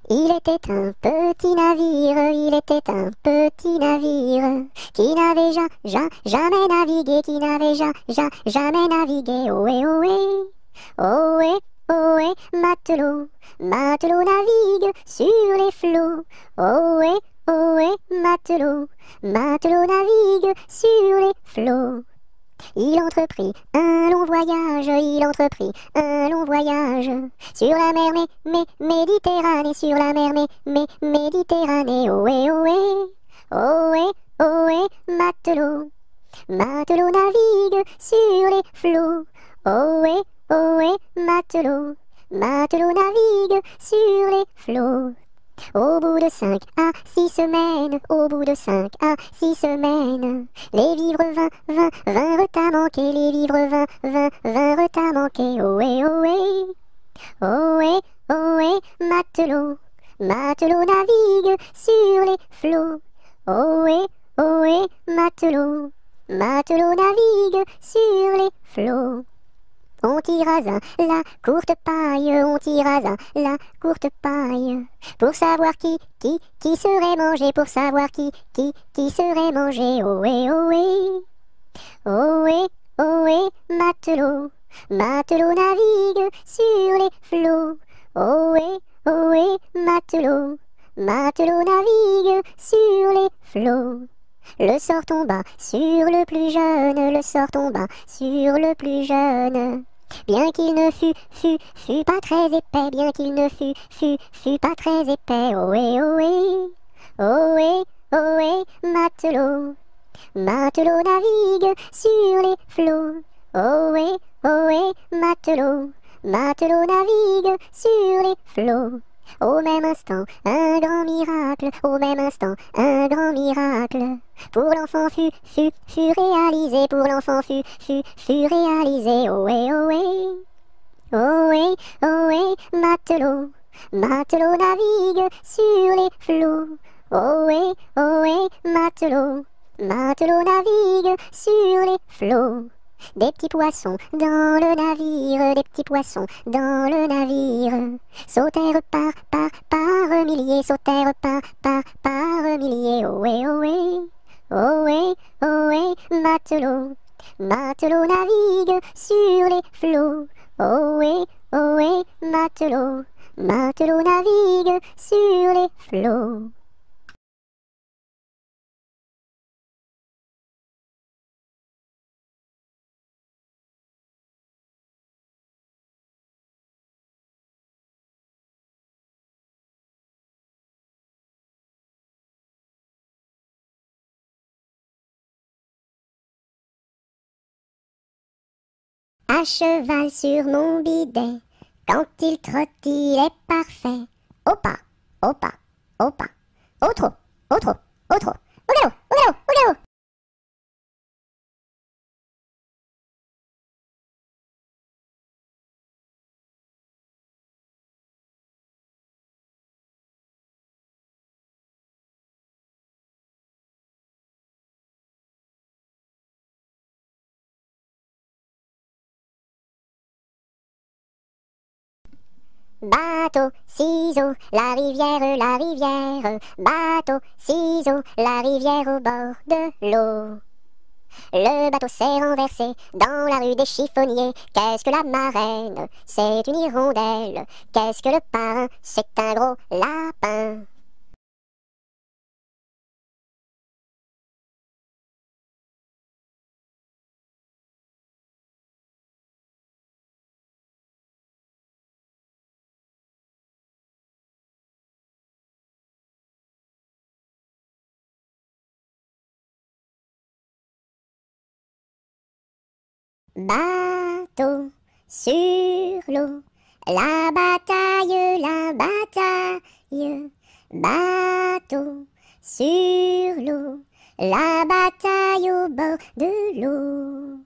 Il était un petit navire, il était un petit navire qui n'avait jamais navigué, qui n'avait jamais navigué. Ohé, ohé, ohé, ohé, matelot, matelot navigue sur les flots. Ohé, ohé, matelot, matelot navigue sur les flots. Il entreprit un long voyage, il entreprit un long voyage sur la mer Méditerranée, sur la mer Méditerranée. Ohé, ohé, ohé, ohé, matelot, matelot navigue sur les flots. Ohé, ohé, matelot, matelot navigue sur les flots. Au bout de 5 à 6 semaines, au bout de 5 à 6 semaines, les vivres vinrent à manquer, les vivres vinrent à manquer. Ohé, ohé, ohé, ohé, matelot, matelot navigue sur les flots. Ohé, ohé, matelot, matelot navigue sur les flots. On tira la courte paille, on tira la courte paille, pour savoir qui serait mangé, pour savoir qui serait mangé. Ohé, ohé, ohé, ohé, matelot, matelot navigue sur les flots. Ohé, ohé, matelot, matelot navigue sur les flots. Le sort tomba sur le plus jeune, le sort tomba sur le plus jeune. Bien qu'il ne fût pas très épais, bien qu'il ne fût pas très épais. Ohé, ohé, ohé, ohé, matelot, matelot navigue sur les flots. Ohé, ohé, matelot, matelot navigue sur les flots. Au même instant, un grand miracle, au même instant, un grand miracle. Pour l'enfant fut réalisé, pour l'enfant fut réalisé. Ohé, ohé, ohé, ohé, matelot, matelot navigue sur les flots. Ohé, ohé, matelot, matelot navigue sur les flots. Des petits poissons dans le navire, des petits poissons dans le navire, sautèrent par milliers, sautèrent par milliers. Ohé, ohé, ohé, ohé, matelot, matelot navigue sur les flots. Ohé, ohé, matelot, matelot navigue sur les flots. À cheval sur mon bidet, quand il trotte, il est parfait. Au pas, au pas, au pas, au trot, au trot, au trot, au galop, au galop, au galop. Bateau, ciseaux, la rivière, bateau, ciseaux, la rivière au bord de l'eau. Le bateau s'est renversé dans la rue des chiffonniers. Qu'est-ce que la marraine? C'est une hirondelle. Qu'est-ce que le parrain? C'est un gros lapin. Bateau sur l'eau, la bataille. Bateau sur l'eau, la bataille au bord de l'eau.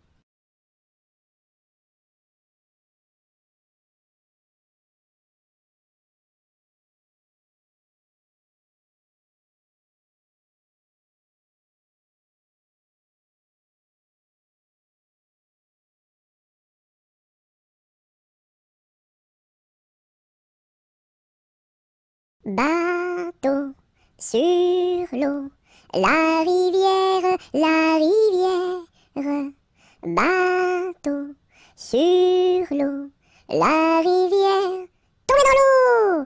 Bateau sur l'eau, la rivière, la rivière. Bateau sur l'eau, la rivière. Tombez dans l'eau!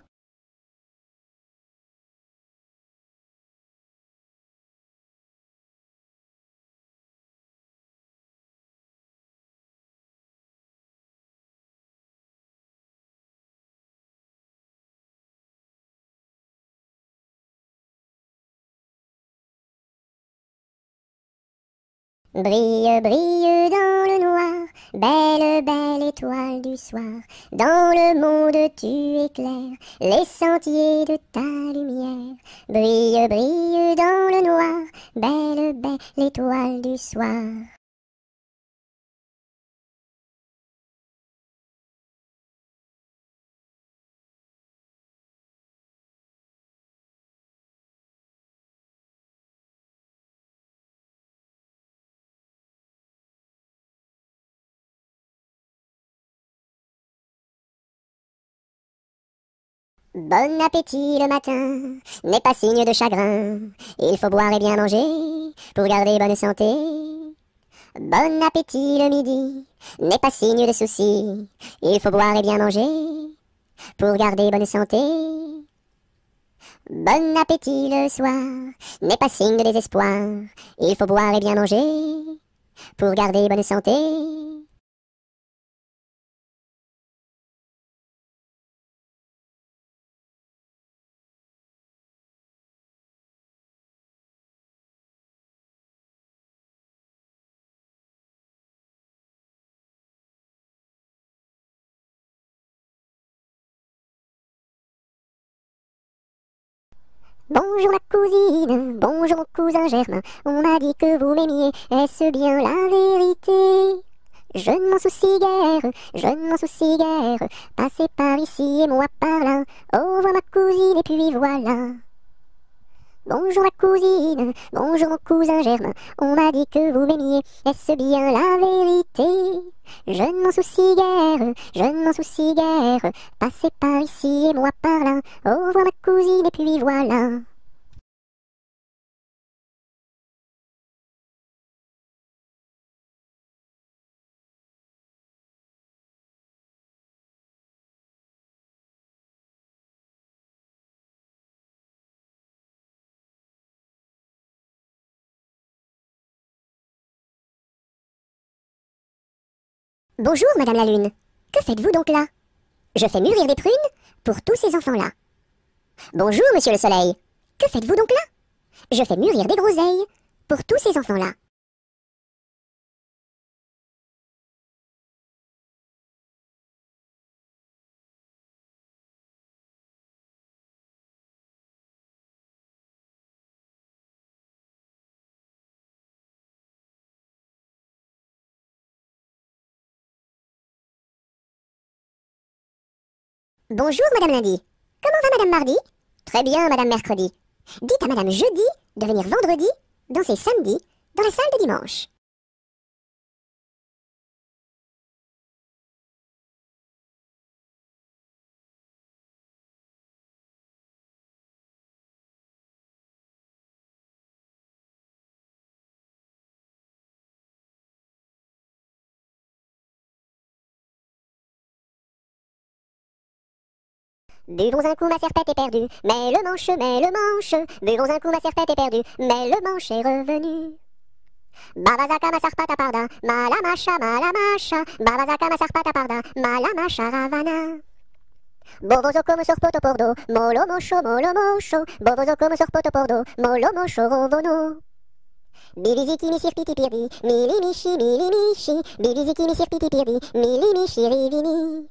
Brille, brille dans le noir, belle, belle étoile du soir. Dans le monde tu éclaires les sentiers de ta lumière. Brille, brille dans le noir, belle, belle étoile du soir. Bon appétit le matin n'est pas signe de chagrin. Il faut boire et bien manger pour garder bonne santé. Bon appétit le midi n'est pas signe de souci. Il faut boire et bien manger pour garder bonne santé. Bon appétit le soir n'est pas signe de désespoir. Il faut boire et bien manger pour garder bonne santé. Bonjour ma cousine, bonjour mon cousin Germain, on m'a dit que vous m'aimiez, est-ce bien la vérité? Je ne m'en soucie guère, je ne m'en soucie guère, passez par ici et moi par là, au revoir ma cousine et puis voilà. Bonjour ma cousine, bonjour mon cousin Germain, on m'a dit que vous m'aimiez, est-ce bien la vérité? Je ne m'en soucie guère, je ne m'en soucie guère, passez par ici et moi par là, au revoir ma cousine et puis voilà. Bonjour, Madame la Lune. Que faites-vous donc là? Je fais mûrir des prunes pour tous ces enfants-là. Bonjour, Monsieur le Soleil. Que faites-vous donc là? Je fais mûrir des groseilles pour tous ces enfants-là. Bonjour, Madame Lundi. Comment va Madame Mardi? Très bien, Madame Mercredi. Dites à Madame Jeudi de venir vendredi, danser samedi, dans la salle de dimanche. Buvons un coup, ma serpette est perdue, mais le manche, mais le manche. Buvons un coup, ma serpette est perdue, mais le manche est revenu. Babazaka ma sarpata parda, malamasha, malamasha. Babazaka ma sarpata parda, malamasha ravana. Bovozo come sorpoto pordo, molo mosho, Bovozo come sorpoto pordo, molo mosho rovono. Bibiziki mi sirpiti pirdi, mili mishi, Bibiziki mi sirpiti pirdi, mili mishi rivini.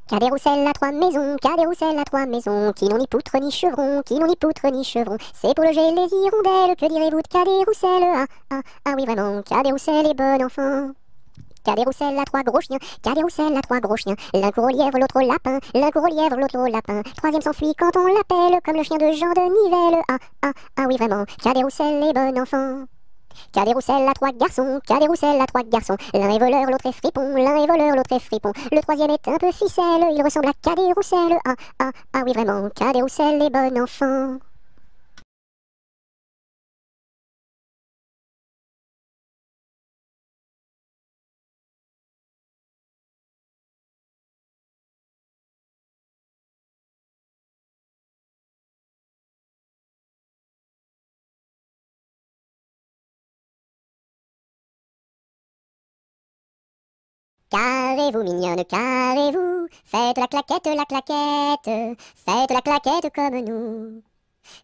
Qu'a des rousselles à trois maisons, qu'a des rousselles à trois maisons, qui n'ont ni poutre ni chevron, qui n'ont ni poutre ni chevron. C'est pour loger les hirondelles, que direz-vous de qu'a des rousselles? Ah, ah, ah oui vraiment, qu'a des rousselles et bon enfant. Cadet-Roussel a 3 gros chiens, Cadet-Roussel a 3 gros chiens. L'un court au lièvre, l'autre au lapin, l'un court au lièvre, l'autre au lapin. Troisième s'enfuit quand on l'appelle, comme le chien de Jean de Nivelle. Ah, ah, ah oui vraiment, Cadet-Roussel est bon enfant. Cadet-Roussel a 3 garçons, Cadet-Roussel a 3 garçons. L'un est voleur, l'autre est fripon, l'un est voleur, l'autre est fripon. Le troisième est un peu ficelle, il ressemble à Cadet-Roussel. Ah, ah, ah oui vraiment, Cadet-Roussel est bon enfant. Carrez-vous mignonne, carrez-vous, faites la claquette, faites la claquette comme nous.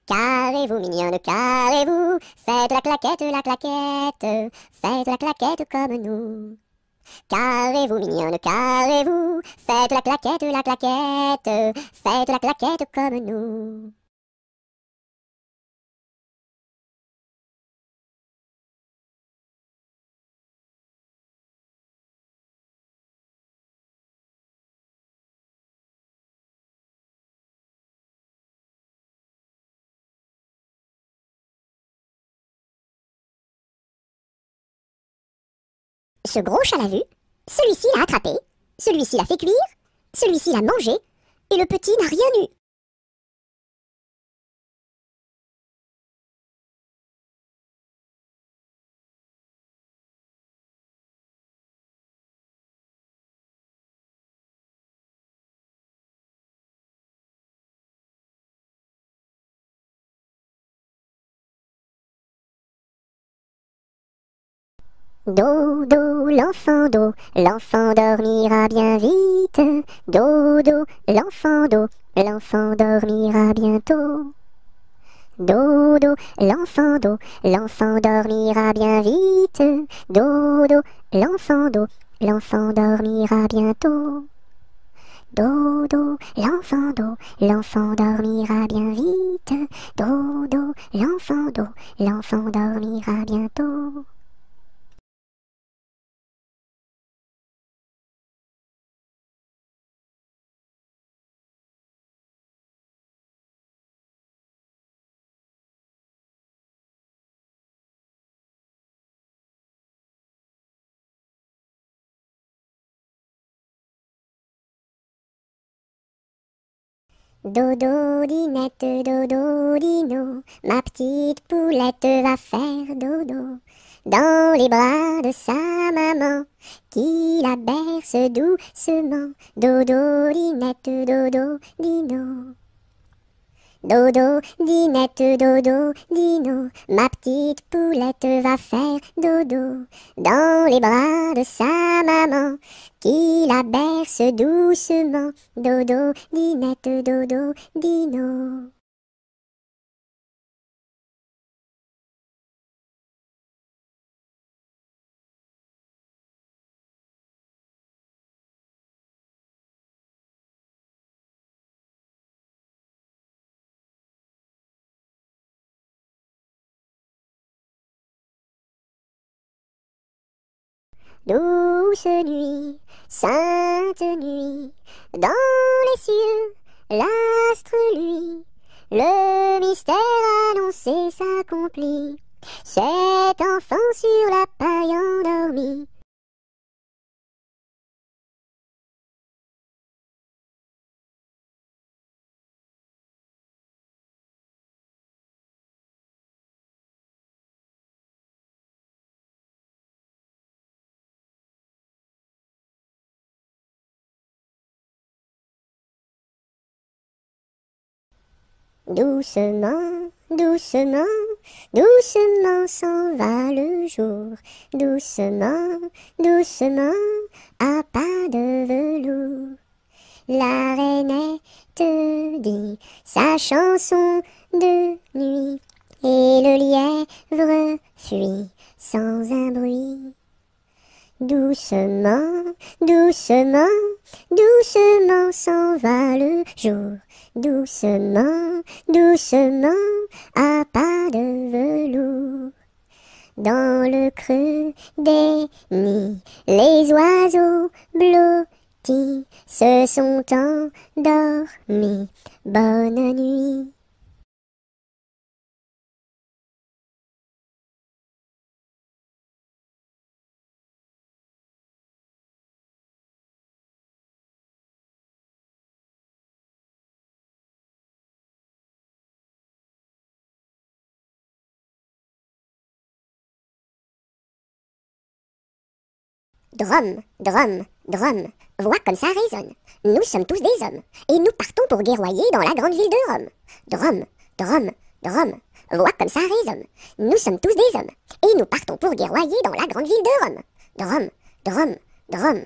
Carrez-vous mignonne, carrez-vous, faites la claquette, faites la claquette comme nous. Carrez-vous mignonne, carrez-vous, faites la claquette, faites la claquette comme nous. Ce gros chat l'a vu, celui-ci l'a attrapé, celui-ci l'a fait cuire, celui-ci l'a mangé, et le petit n'a rien eu. Dodo, l'enfant dormira bien vite. Dodo, l'enfant dormira bientôt. Dodo, l'enfant dormira bien vite. Dodo, l'enfant dormira bientôt. Dodo, l'enfant dormira bien vite. Dodo, l'enfant dormira bientôt. Dodo, dinette, dodo, dino, ma petite poulette va faire dodo dans les bras de sa maman, qui la berce doucement. Dodo, dinette, dodo, dino. Dodo, dinette, dodo, dino, ma petite poulette va faire dodo dans les bras de sa maman, qui la berce doucement. Dodo, dinette, dodo, dino. Douce nuit, sainte nuit, dans les cieux, l'astre lui, le mystère annoncé s'accomplit. Cet enfant sur la paille endormi. Doucement, doucement, doucement s'en va le jour. Doucement, doucement, à pas de velours. La rainette dit sa chanson de nuit, et le lièvre fuit sans un bruit. Doucement, doucement, doucement s'en va le jour. Doucement, doucement, à pas de velours. Dans le creux des nids, les oiseaux blottis se sont endormis. Bonne nuit. Drum, drum, drum, voix comme ça résonne. Nous sommes tous des hommes, et nous partons pour guerroyer dans la grande ville de Rome. Drum, drum, drum, voix comme ça résonne. Nous sommes tous des hommes, et nous partons pour guerroyer dans la grande ville de Rome. Drum, drum, drum.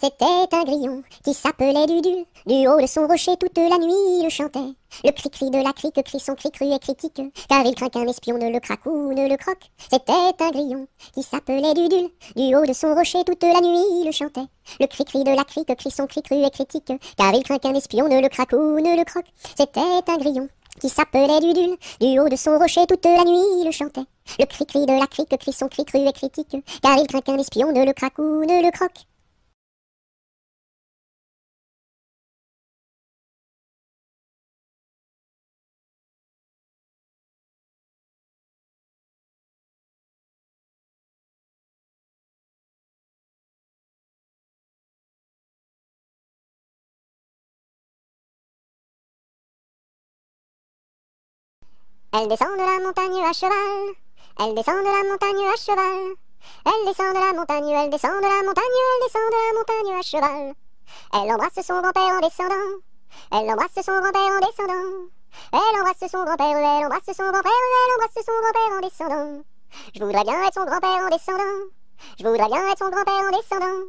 C'était un grillon qui s'appelait Dudule. Du haut de son rocher toute la nuit il chantait. Le cri-cri de la crique crie son cri cru et critique, car il craint qu'un espion ne le craque ou ne le croque. C'était un grillon qui s'appelait Dudule. Du haut de son rocher toute la nuit il chantait. Le cri-cri de la crique crie son cri cru et critique, car il craint qu'un espion ne le craque ou ne le croque. C'était un grillon qui s'appelait Dudule. Du haut de son rocher toute la nuit il chantait. Le cri-cri de la crique crie son cri cru et critique, car il craint qu'un espion ne le craque ou ne le croque. Elle descend de la montagne à cheval. Elle descend de la montagne à cheval. Elle descend de la montagne, elle descend de la montagne, elle descend de la montagne à cheval. Elle embrasse son grand-père en descendant. Elle embrasse son grand-père en descendant. Elle embrasse son grand-père, elle embrasse son grand-père, elle embrasse son grand-père en descendant. Je voudrais bien être son grand-père en descendant. Je voudrais bien être son grand-père en descendant.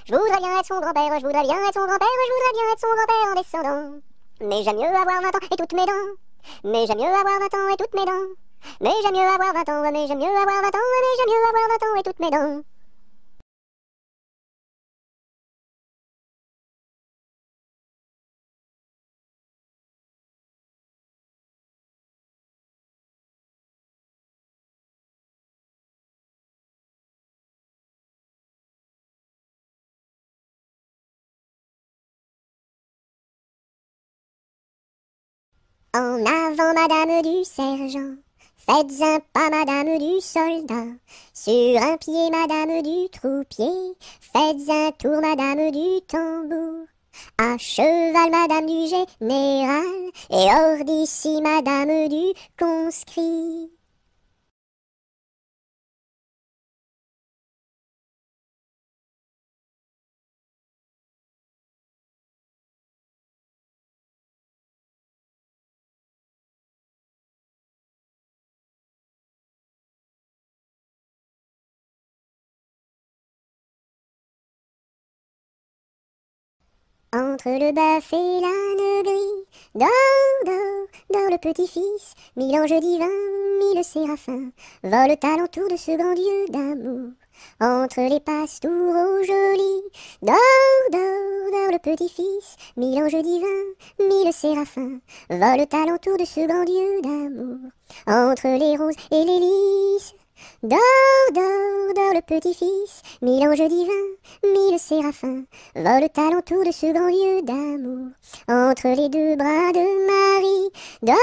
Je voudrais bien être son grand-père, je voudrais bien être son grand-père, je voudrais bien être son grand-père en descendant. Mais j'aime mieux avoir 20 ans et toutes mes dents. Mais j'aime mieux avoir 20 ans et toutes mes dents. Mais j'aime mieux avoir 20 ans, mais j'aime mieux avoir 20 ans, mais j'aime mieux avoir 20 ans et toutes mes dents. En avant, madame du sergent, faites un pas, madame du soldat. Sur un pied, madame du troupier, faites un tour, madame du tambour. À cheval, madame du général, et hors d'ici, madame du conscrit. Entre le bœuf et l'âne gris, dors, dors, dors le petit-fils, mille anges divins, mille séraphins, volent alentour de ce grand Dieu d'amour. Entre les pastoureaux jolis, dors, dors, dors le petit-fils, mille anges divins, mille séraphins, volent alentour de ce grand Dieu d'amour. Entre les roses et les lys, dors, dors, dors le petit-fils, mille anges divins, mille séraphins, volent alentour de ce grand Dieu d'amour. Entre les deux bras de Marie, dors,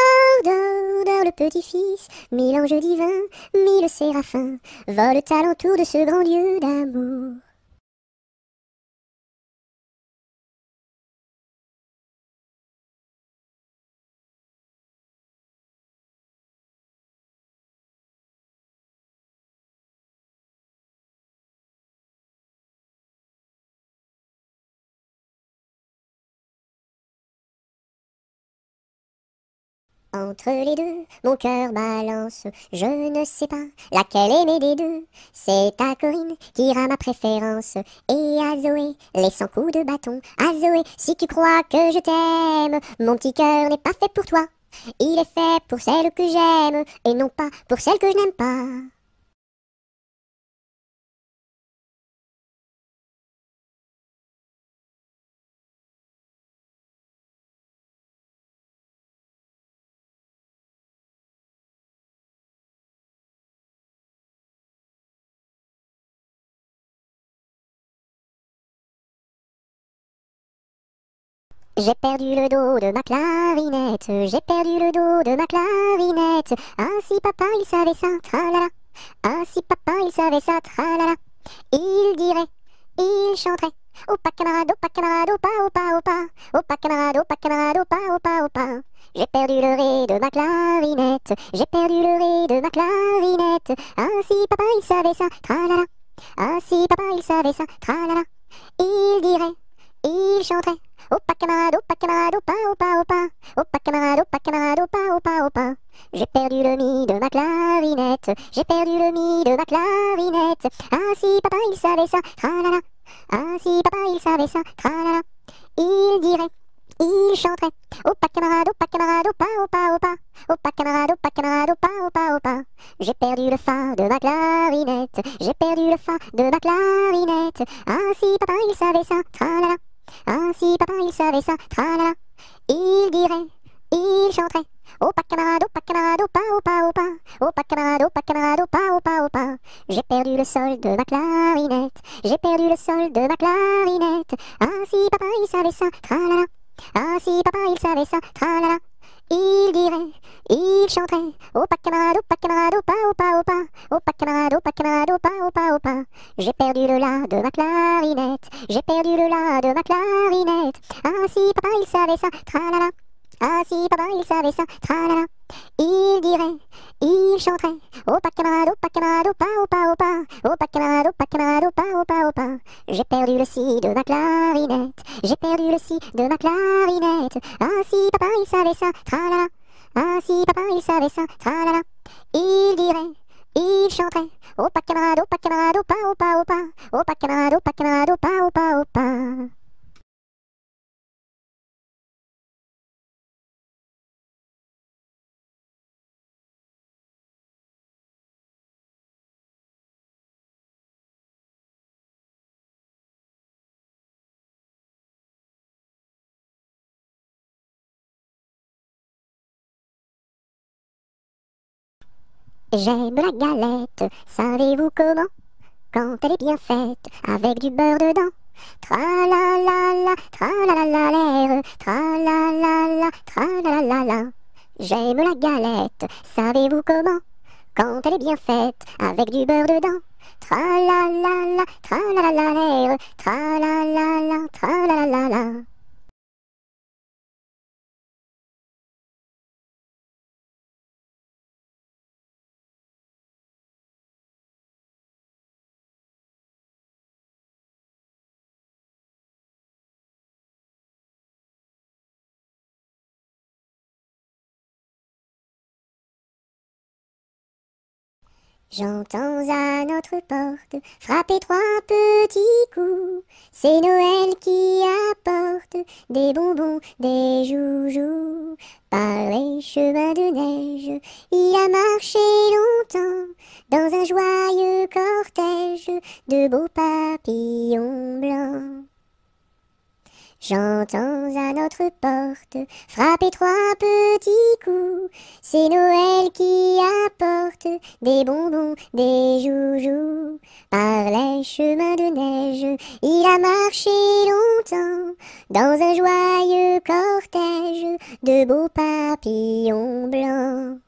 dors, dors le petit-fils, mille anges divins, mille séraphins, volent alentour de ce grand Dieu d'amour. Entre les deux, mon cœur balance, je ne sais pas laquelle aimer des deux. C'est à Corinne qui ira ma préférence, et à Zoé, les 100 coups de bâton. À Zoé, si tu crois que je t'aime, mon petit cœur n'est pas fait pour toi. Il est fait pour celle que j'aime, et non pas pour celle que je n'aime pas. J'ai perdu le dos de ma clarinette, j'ai perdu le dos de ma clarinette. Ah si papa il savait ça, tralala. Ah si papa il savait ça, tralala. Il dirait, il chanterait. Opa camarade, opa, opa, opa. Opa camarade, opa, opa. J'ai perdu le ré de ma clarinette, j'ai perdu le ré de ma clarinette. Ah si papa il savait ça, tralala. Ah si papa il savait ça, tralala. Il dirait, il chanterait. Opa camarade, opa, opa, opa. Opa camarade, opa, opa, opa. J'ai perdu le mi de ma clarinette, j'ai perdu le mi de ma clarinette. Ah si papa il savait ça, tralala. Ah si papa il savait ça, tralala. Il dirait, il chanterait. Opa camarade, opa, opa, opa. Opa camarade, opa, opa, opa. J'ai perdu le fa de ma clarinette, j'ai perdu le fa de ma clarinette. Ah si papa il savait ça, tralala. Ah si papa il savait ça, tralala. Il dirait, il chanterait. Opa camarade, opa, opa, opa. Opa camarade, opa, opa, opa. J'ai perdu le sol de ma clarinette, j'ai perdu le sol de ma clarinette. Ah si papa il savait ça, tralala. Ah si papa il savait ça, tralala. Il dirait, il chanterait. Opa camarade, opa, opa, opa. Opa camarade, opa, opa, opa. J'ai perdu le la de ma clarinette, j'ai perdu le la de ma clarinette. Ah si papa il savait ça, tralala. Ah si papa il savait ça, tralala. Il dirait, il chanterait. Opa camarade, opa, opa, opa. Opa camarade, opa, opa, opa. J'ai perdu le si de ma clarinette, j'ai perdu le si de ma clarinette. Ah si papa il savait ça, tralala. Ah si papa il savait ça, tralala. Il dirait, il chanterait. Opa camarade, opa, opa, opa. Opa camarade, opa, opa, opa. J'aime la galette, savez-vous comment? Quand elle est bien faite, avec du beurre dedans. Tra-la-la-la, tra-la-la-la-l'air, tra-la-la-la, tra-la-la-la-la. J'aime la galette, savez-vous comment? Quand elle est bien faite, avec du beurre dedans. Tra-la-la-la, tra-la-la-la-l'air, tra-la-la-la, tra-la-la-la-la. J'entends à notre porte frapper trois petits coups. C'est Noël qui apporte des bonbons, des joujoux. Par les chemins de neige, il a marché longtemps dans un joyeux cortège de beaux papillons blancs. J'entends à notre porte frapper trois petits coups. C'est Noël qui apporte des bonbons, des joujoux. Par les chemins de neige, il a marché longtemps dans un joyeux cortège de beaux papillons blancs.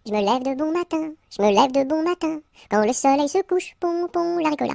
Je me lève de bon matin, je me lève de bon matin. Quand le soleil se couche, pom, pom, la ricola.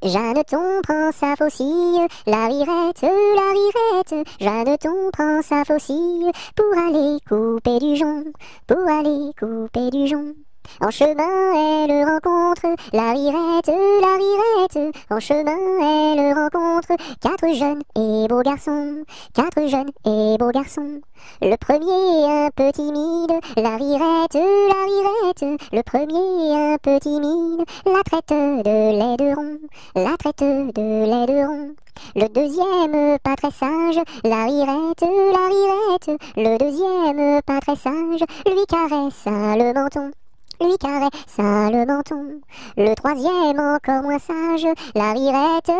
Jeanneton prend sa faucille, la rirette, Jeanneton prend sa faucille pour aller couper du jonc, pour aller couper du jonc. En chemin, elle rencontre la rirette, en chemin, elle rencontre quatre jeunes et beaux garçons, quatre jeunes et beaux garçons. Le premier un peu timide, la rirette, le premier un peu timide, la traite de laideron, la traite de laideron. Le deuxième pas très sage, la rirette, le deuxième pas très sage, lui caresse le menton, lui caresse le menton. Le troisième encore moins sage, la rirette,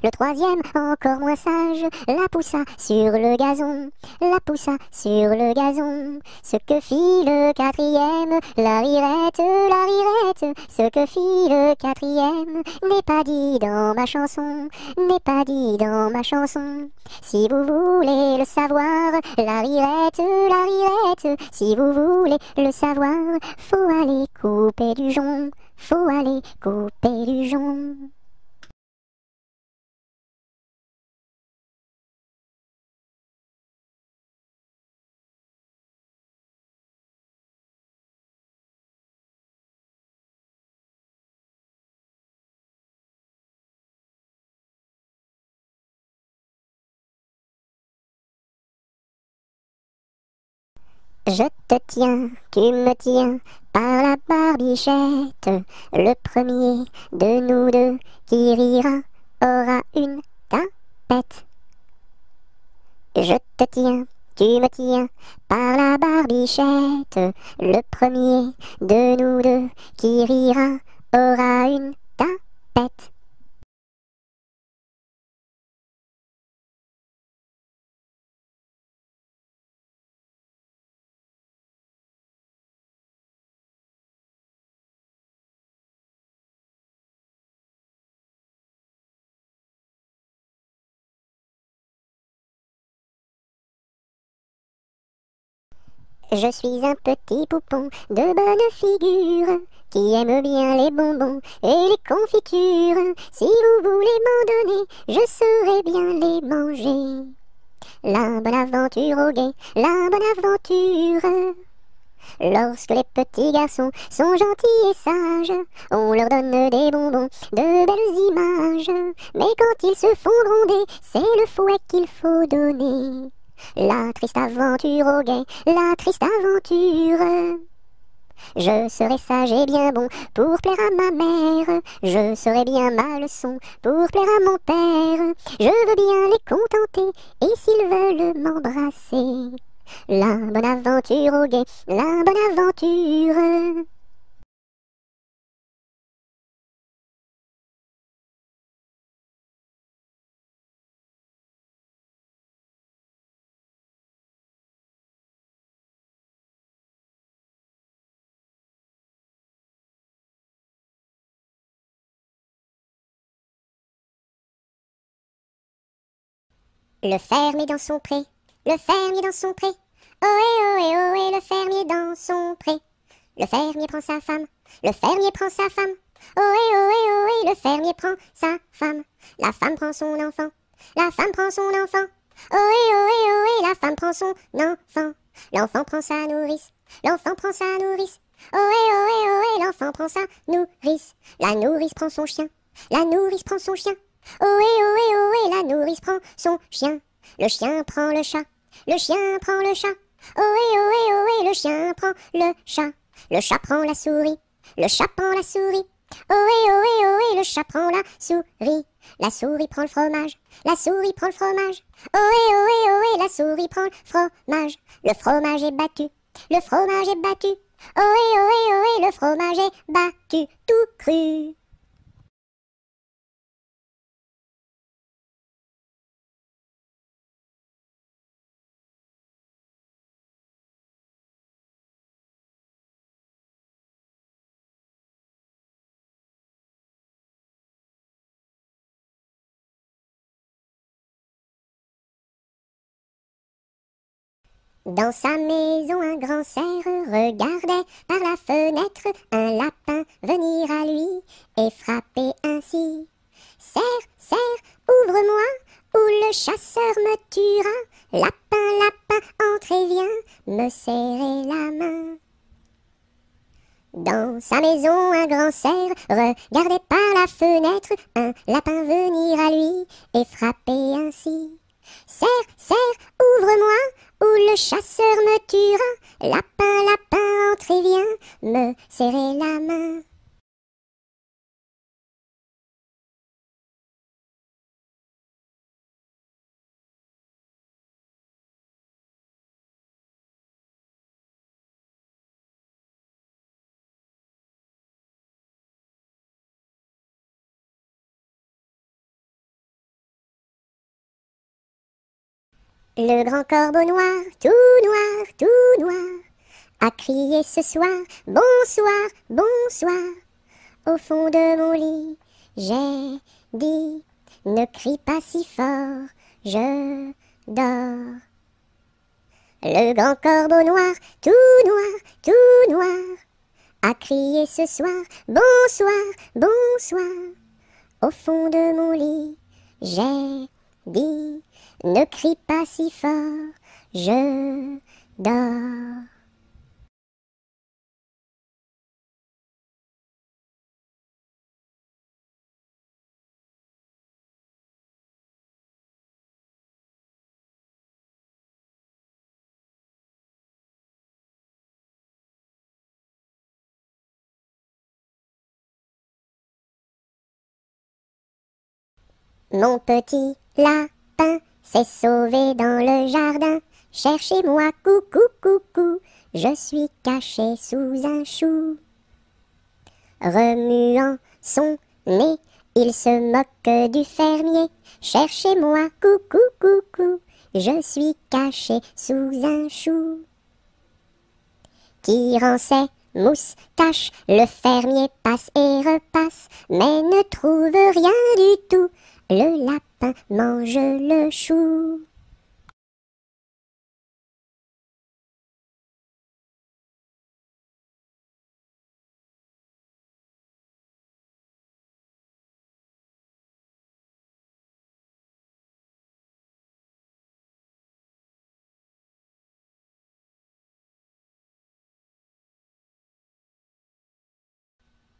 le troisième encore moins sage, la poussa sur le gazon, la poussa sur le gazon. Ce que fit le quatrième, la rirette, ce que fit le quatrième n'est pas dit dans ma chanson, n'est pas dit dans ma chanson. Si vous voulez le savoir, la rirette, si vous voulez le savoir, faut aller couper du jonc, faut aller couper du jonc. Je te tiens, tu me tiens par la barbichette. Le premier de nous deux qui rira aura une tapette. Je te tiens, tu me tiens par la barbichette. Le premier de nous deux qui rira aura une tapette. Je suis un petit poupon de bonne figure qui aime bien les bonbons et les confitures. Si vous voulez m'en donner, je saurai bien les manger. La bonne aventure au guet, la bonne aventure. Lorsque les petits garçons sont gentils et sages, on leur donne des bonbons, de belles images. Mais quand ils se font gronder, c'est le fouet qu'il faut donner. La triste aventure au guet, la triste aventure. Je serai sage et bien bon pour plaire à ma mère. Je serai bien ma leçon pour plaire à mon père. Je veux bien les contenter et s'ils veulent m'embrasser. La bonne aventure au guet, la bonne aventure. Le fermier dans son pré, le fermier dans son pré. Ohé, ohé, ohé, le fermier dans son pré. Le fermier prend sa femme, le fermier prend sa femme. Ohé, ohé, ohé, le fermier prend sa femme. La femme prend son enfant, la femme prend son enfant. Ohé, ohé, ohé, la femme prend son enfant. L'enfant prend sa nourrice, l'enfant prend sa nourrice. Ohé, ohé, ohé, l'enfant prend sa nourrice. La nourrice prend son chien, la nourrice prend son chien. Ohé, ohé, ohé, la nourrice prend son chien. Le chien prend le chat, le chien prend le chat. Ohé, ohé, ohé, le chien prend le chat. Le chat prend la souris, le chat prend la souris. Ohé, ohé, ohé, le chat prend la souris. La souris prend le fromage, la souris prend le fromage. Ohé, ohé, ohé, la souris prend le fromage. Le fromage est battu, le fromage est battu. Ohé, ohé, ohé, le fromage est battu, tout cru. Dans sa maison, un grand cerf regardait par la fenêtre un lapin venir à lui et frapper ainsi. Cerf, cerf, ouvre-moi, ou le chasseur me tuera. Lapin, lapin, entre et viens me serrer la main. Dans sa maison, un grand cerf regardait par la fenêtre un lapin venir à lui et frapper ainsi. Cerf, cerf, ouvre-moi, ou le chasseur me tuera. Lapin, lapin, entre et viens me serrer la main. Le grand corbeau noir, tout noir, a crié ce soir, bonsoir, bonsoir. Au fond de mon lit, j'ai dit, ne crie pas si fort, je dors. Le grand corbeau noir, tout noir, a crié ce soir, bonsoir, bonsoir. Au fond de mon lit, j'ai dit, ne crie pas si fort, je dors. Mon petit lapin s'est sauvé dans le jardin. Cherchez-moi, coucou, coucou, je suis caché sous un chou. Remuant son nez, il se moque du fermier. Cherchez-moi, coucou, coucou, je suis caché sous un chou. Tirant ses moustaches, le fermier passe et repasse, mais ne trouve rien du tout. Le lapin mange le chou.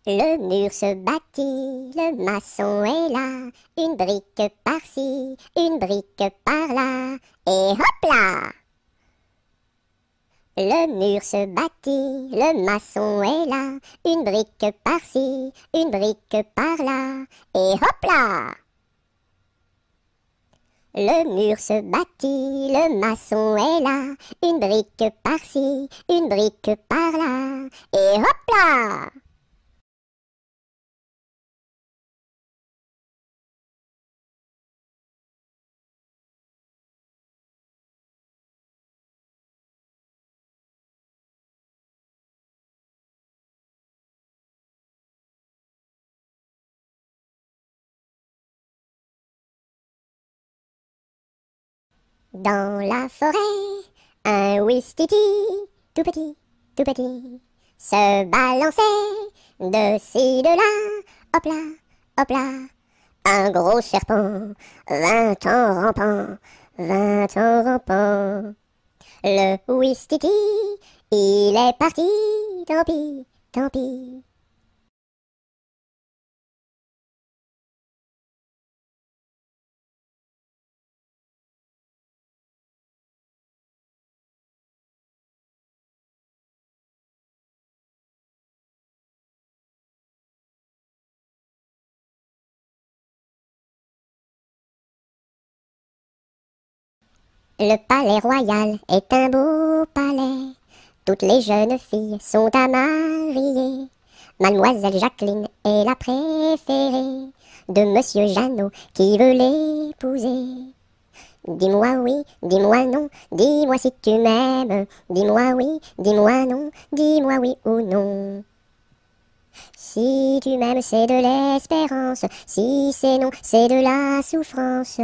Le mur se bâtit, le maçon est là, une brique par-ci, une brique par-là, et hop là! Le mur se bâtit, le maçon est là, une brique par-ci, une brique par-là, et hop là! Le mur se bâtit, le maçon est là, une brique par-ci, une brique par-là, et hop là! Dans la forêt, un ouistiti, tout petit, se balançait de ci, de là, hop là, un gros serpent vint en rampant, vint en rampant. Le ouistiti, il est parti, tant pis, tant pis. Le palais royal est un beau palais. Toutes les jeunes filles sont à marier. Mademoiselle Jacqueline est la préférée de Monsieur Jeannot qui veut l'épouser. Dis-moi oui, dis-moi non, dis-moi si tu m'aimes. Dis-moi oui, dis-moi non, dis-moi oui ou non. Si tu m'aimes, c'est de l'espérance. Si c'est non, c'est de la souffrance.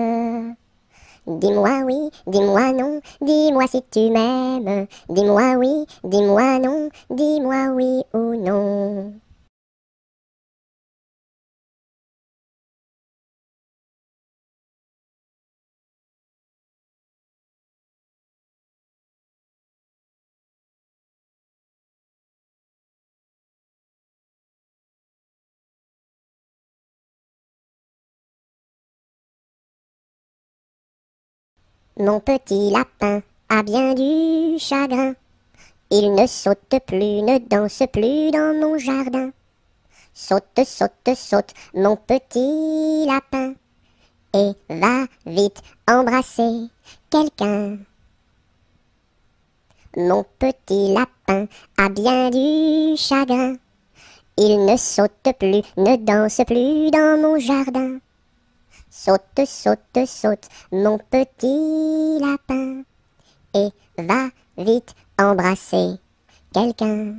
Dis-moi oui, dis-moi non, dis-moi si tu m'aimes. Dis-moi oui, dis-moi non, dis-moi oui ou non. Mon petit lapin a bien du chagrin. Il ne saute plus, ne danse plus dans mon jardin. Saute, saute, saute, mon petit lapin, et va vite embrasser quelqu'un. Mon petit lapin a bien du chagrin. Il ne saute plus, ne danse plus dans mon jardin. Saute, saute, saute, mon petit lapin, et va vite embrasser quelqu'un.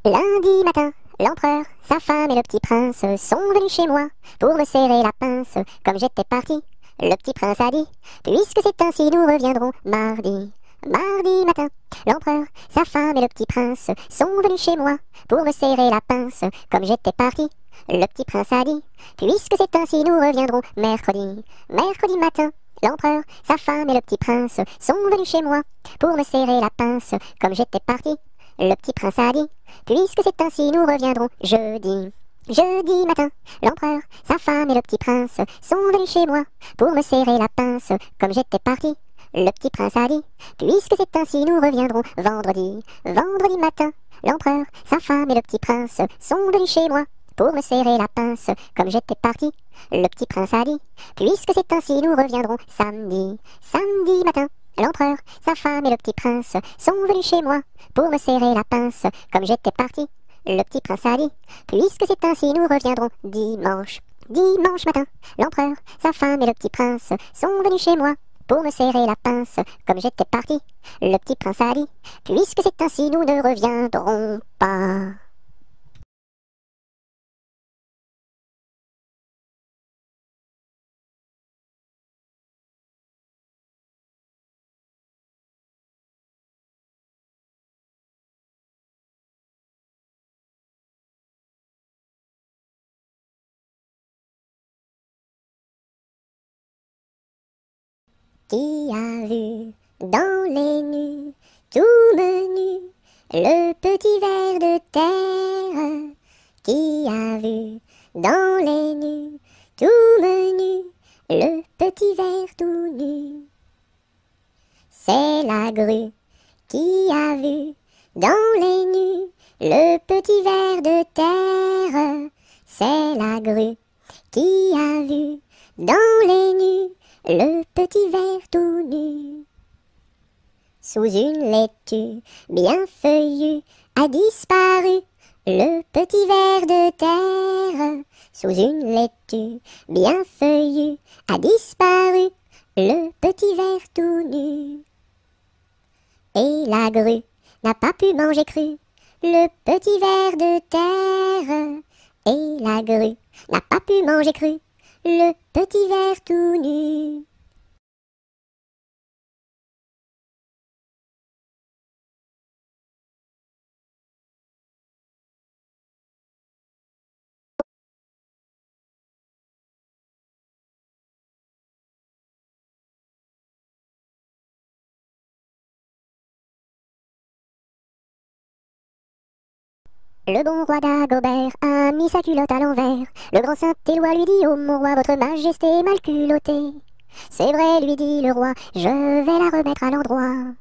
Lundi matin, l'empereur, sa femme et le petit prince sont venus chez moi pour me serrer la pince. Comme j'étais parti, le petit prince a dit: puisque c'est ainsi, nous reviendrons mardi. Mardi matin, l'empereur, sa femme et le petit prince sont venus chez moi pour me serrer la pince. Comme j'étais parti, le petit prince a dit: puisque c'est ainsi, nous reviendrons mercredi. Mercredi matin, l'empereur, sa femme et le petit prince sont venus chez moi pour me serrer la pince. Comme j'étais parti, le petit prince a dit: puisque c'est ainsi, nous reviendrons jeudi. Jeudi matin, l'empereur, sa femme et le petit prince sont venus chez moi pour me serrer la pince. Comme j'étais parti, le petit prince a dit: puisque c'est ainsi, nous reviendrons vendredi. Vendredi matin, l'empereur, sa femme et le petit prince sont venus chez moi pour me serrer la pince. Comme j'étais parti, le petit prince a dit: puisque c'est ainsi, nous reviendrons samedi. Samedi matin, l'empereur, sa femme et le petit prince sont venus chez moi pour me serrer la pince. Comme j'étais parti, le petit prince a dit: puisque c'est ainsi, nous reviendrons dimanche. Dimanche matin, l'empereur, sa femme et le petit prince sont venus chez moi pour me serrer la pince. Comme j'étais parti, le petit prince a dit: puisque c'est ainsi, nous ne reviendrons pas. Qui a vu dans les nues, tout menu, le petit ver de terre? Qui a vu dans les nues, tout menu, le petit ver tout nu? C'est la grue qui a vu dans les nues, le petit ver de terre. C'est la grue qui a vu dans les nues, le petit ver tout nu. Sous une laitue bien feuillue a disparu le petit ver de terre. Sous une laitue bien feuillue a disparu le petit ver tout nu. Et la grue n'a pas pu manger cru le petit ver de terre. Et la grue n'a pas pu manger cru le petit ver tout nu. Le bon roi d'Agobert a mis sa culotte à l'envers. Le grand Saint-Éloi lui dit: oh mon roi, votre majesté est mal culottée. C'est vrai, lui dit le roi, je vais la remettre à l'endroit.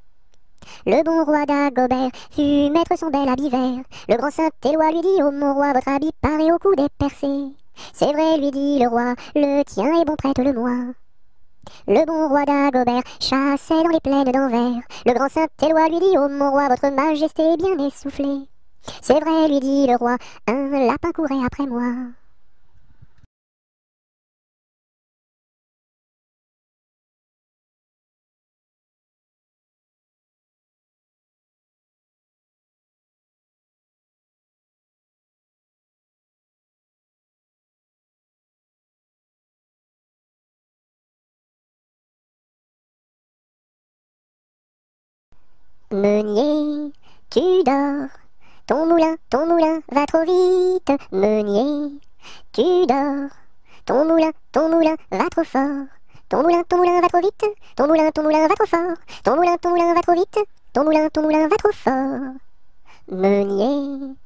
Le bon roi d'Agobert fut mettre son bel habit vert. Le grand Saint-Éloi lui dit: oh mon roi, votre habit paraît au cou dépercé. C'est vrai, lui dit le roi, le tien est bon, prête-le-moi. Le bon roi d'Agobert chassait dans les plaines d'Anvers. Le grand Saint-Éloi lui dit: oh mon roi, votre majesté est bien essoufflée. C'est vrai, lui dit le roi, un lapin courait après moi. Meunier, tu dors, ton moulin va trop vite. Meunier, tu dors, ton moulin va trop fort. Ton moulin va trop vite. Ton moulin va trop fort. Ton moulin va trop vite. Ton moulin va trop fort. Meunier,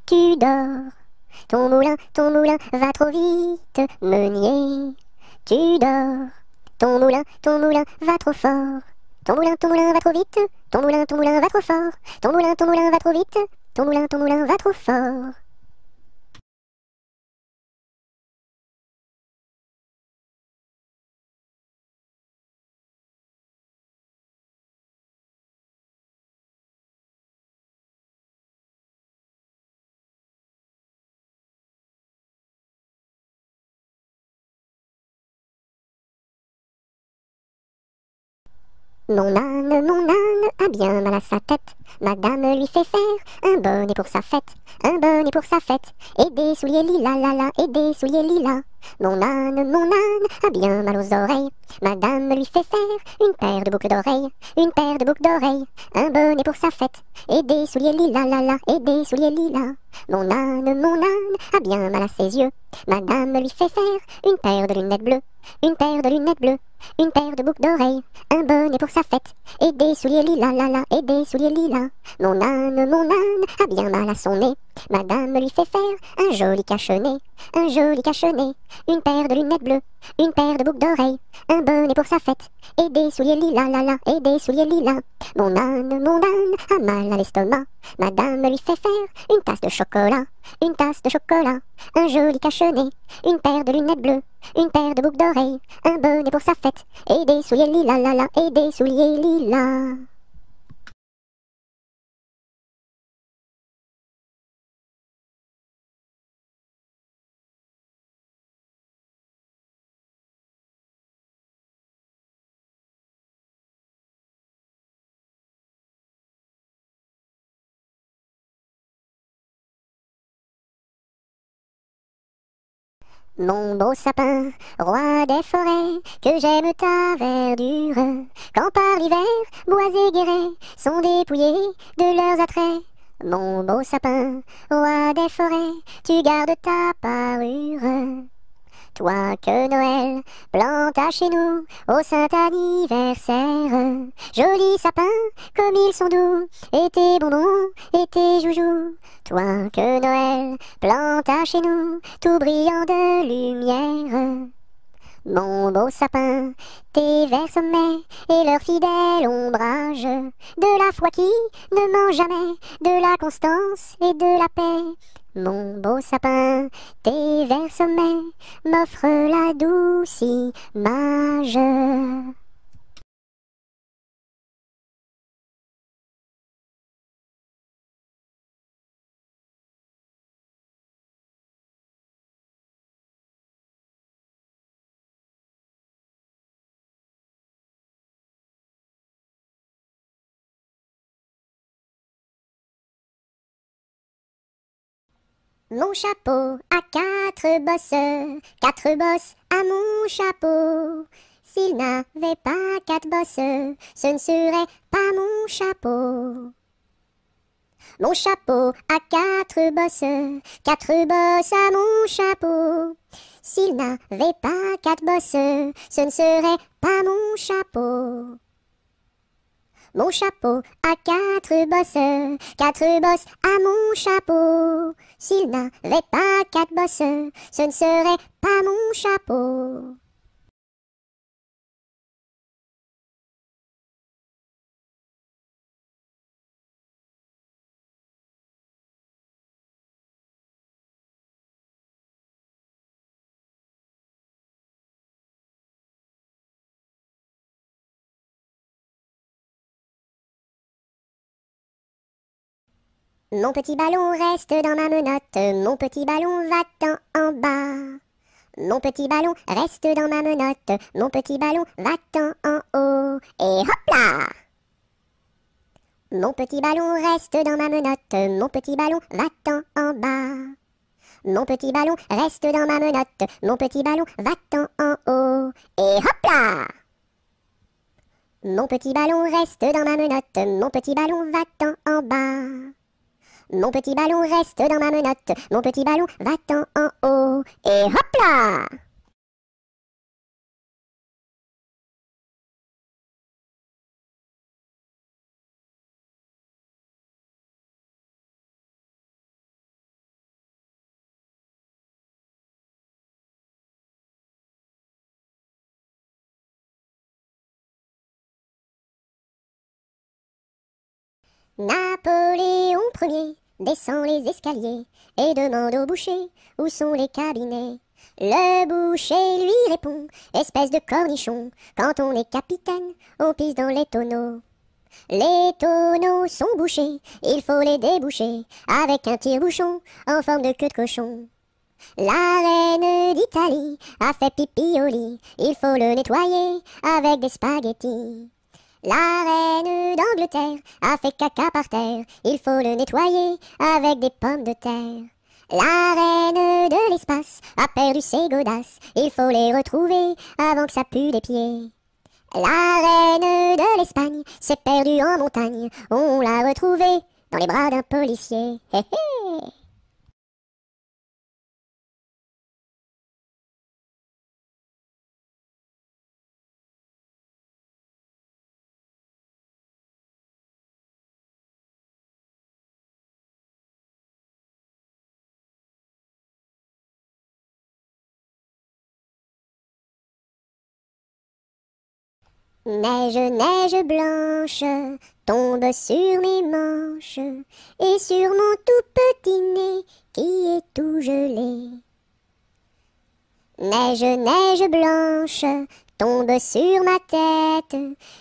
tu dors, ton moulin va trop vite. Meunier, tu dors, ton moulin va trop fort. Ton moulin va trop vite. Ton moulin va trop fort. Ton moulin va trop vite. Ton moulin va trop fort. Mon âne a bien mal à sa tête. Madame lui fait faire un bonnet pour sa fête, un bonnet pour sa fête, et des souliers lilas, la la, et des souliers lilas. Mon âne a bien mal aux oreilles. Madame lui fait faire une paire de boucles d'oreilles, une paire de boucles d'oreilles, un bonnet pour sa fête, et des souliers lilas, la la, et des souliers lilas. Mon âne a bien mal à ses yeux. Madame lui fait faire une paire de lunettes bleues, une paire de lunettes bleues, une paire de boucles d'oreilles, un bonnet pour sa fête, et des souliers lilas, la la, et des souliers lilas. Mon âne a bien mal à son nez. Madame lui fait faire un joli cache-nez, un joli cache-nez, une paire de lunettes bleues, une paire de boucles d'oreilles, un bonnet pour sa fête, et des souliers lilas, la la, et des souliers lilas. Mon âne a mal à l'estomac. Madame lui fait faire une tasse de chocolat, une tasse de chocolat, un joli cache-nez, une paire de lunettes bleues, une paire de boucles d'oreilles, un bonnet pour sa fête, et des souliers lilas, la la, et des souliers lilas. Mon beau sapin, roi des forêts, que j'aime ta verdure, quand par l'hiver, bois et guérets sont dépouillés de leurs attraits. Mon beau sapin, roi des forêts, tu gardes ta parure. Toi que Noël planta chez nous au saint anniversaire. Joli sapin, comme ils sont doux, et tes bonbons, et tes joujoux. Toi que Noël planta chez nous, tout brillant de lumière. Mon beau sapin, tes verts sommets et leur fidèle ombrage, de la foi qui ne ment jamais, de la constance et de la paix. Mon beau sapin, tes verts sommets m'offrent la douce image. Mon chapeau a quatre bosses à mon chapeau. S'il n'avait pas quatre bosses, ce ne serait pas mon chapeau. Mon chapeau a quatre bosses à mon chapeau. S'il n'avait pas quatre bosses, ce ne serait pas mon chapeau. Mon chapeau a quatre bosses à mon chapeau. S'il n'avait pas quatre bosses, ce ne serait pas mon chapeau. Mon petit ballon reste dans ma menotte, mon petit ballon va-t'en en bas. Mon petit ballon reste dans ma menotte, mon petit ballon va-t'en en haut. Et hop là! Mon petit ballon reste dans ma menotte, mon petit ballon va-t'en en bas. Mon petit ballon reste dans ma menotte, mon petit ballon va-t'en en haut. Et hop là! Mon petit ballon reste dans ma menotte, mon petit ballon va-t'en en bas. Mon petit ballon reste dans ma menotte, mon petit ballon va-t'en en haut. Et hop là! Napoléon Ier descend les escaliers et demande au boucher où sont les cabinets. Le boucher lui répond, espèce de cornichon, quand on est capitaine, on pisse dans les tonneaux. Les tonneaux sont bouchés, il faut les déboucher avec un tire-bouchon en forme de queue de cochon. La reine d'Italie a fait pipi au lit, il faut le nettoyer avec des spaghettis. La reine d'Angleterre a fait caca par terre, il faut le nettoyer avec des pommes de terre. La reine de l'espace a perdu ses godasses, il faut les retrouver avant que ça pue des pieds. La reine de l'Espagne s'est perdue en montagne, on l'a retrouvée dans les bras d'un policier. Hé hé! Neige, neige blanche, tombe sur mes manches et sur mon tout petit nez qui est tout gelé. Neige, neige blanche, tombe sur ma tête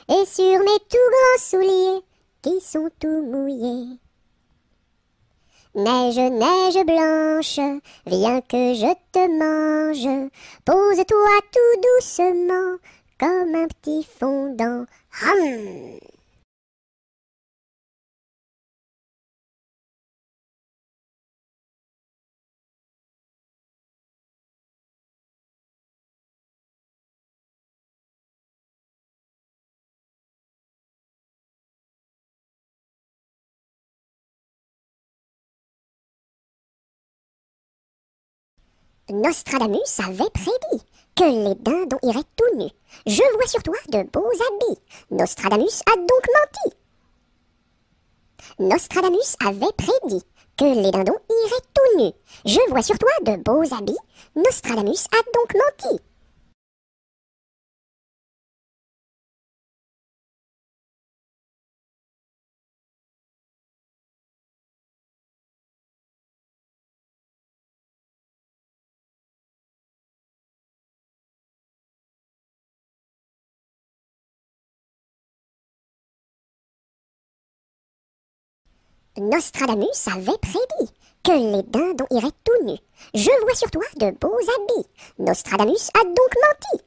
et sur mes tout grands souliers qui sont tout mouillés. Neige, neige blanche, viens que je te mange, pose-toi tout doucement comme un petit fondant. Hum. Nostradamus avait prédit que les dindons iraient tout nus. Je vois sur toi de beaux habits. Nostradamus a donc menti. Nostradamus avait prédit que les dindons iraient tout nus. Je vois sur toi de beaux habits. Nostradamus a donc menti. Nostradamus avait prédit que les dindons iraient tout nus. Je vois sur toi de beaux habits. Nostradamus a donc menti.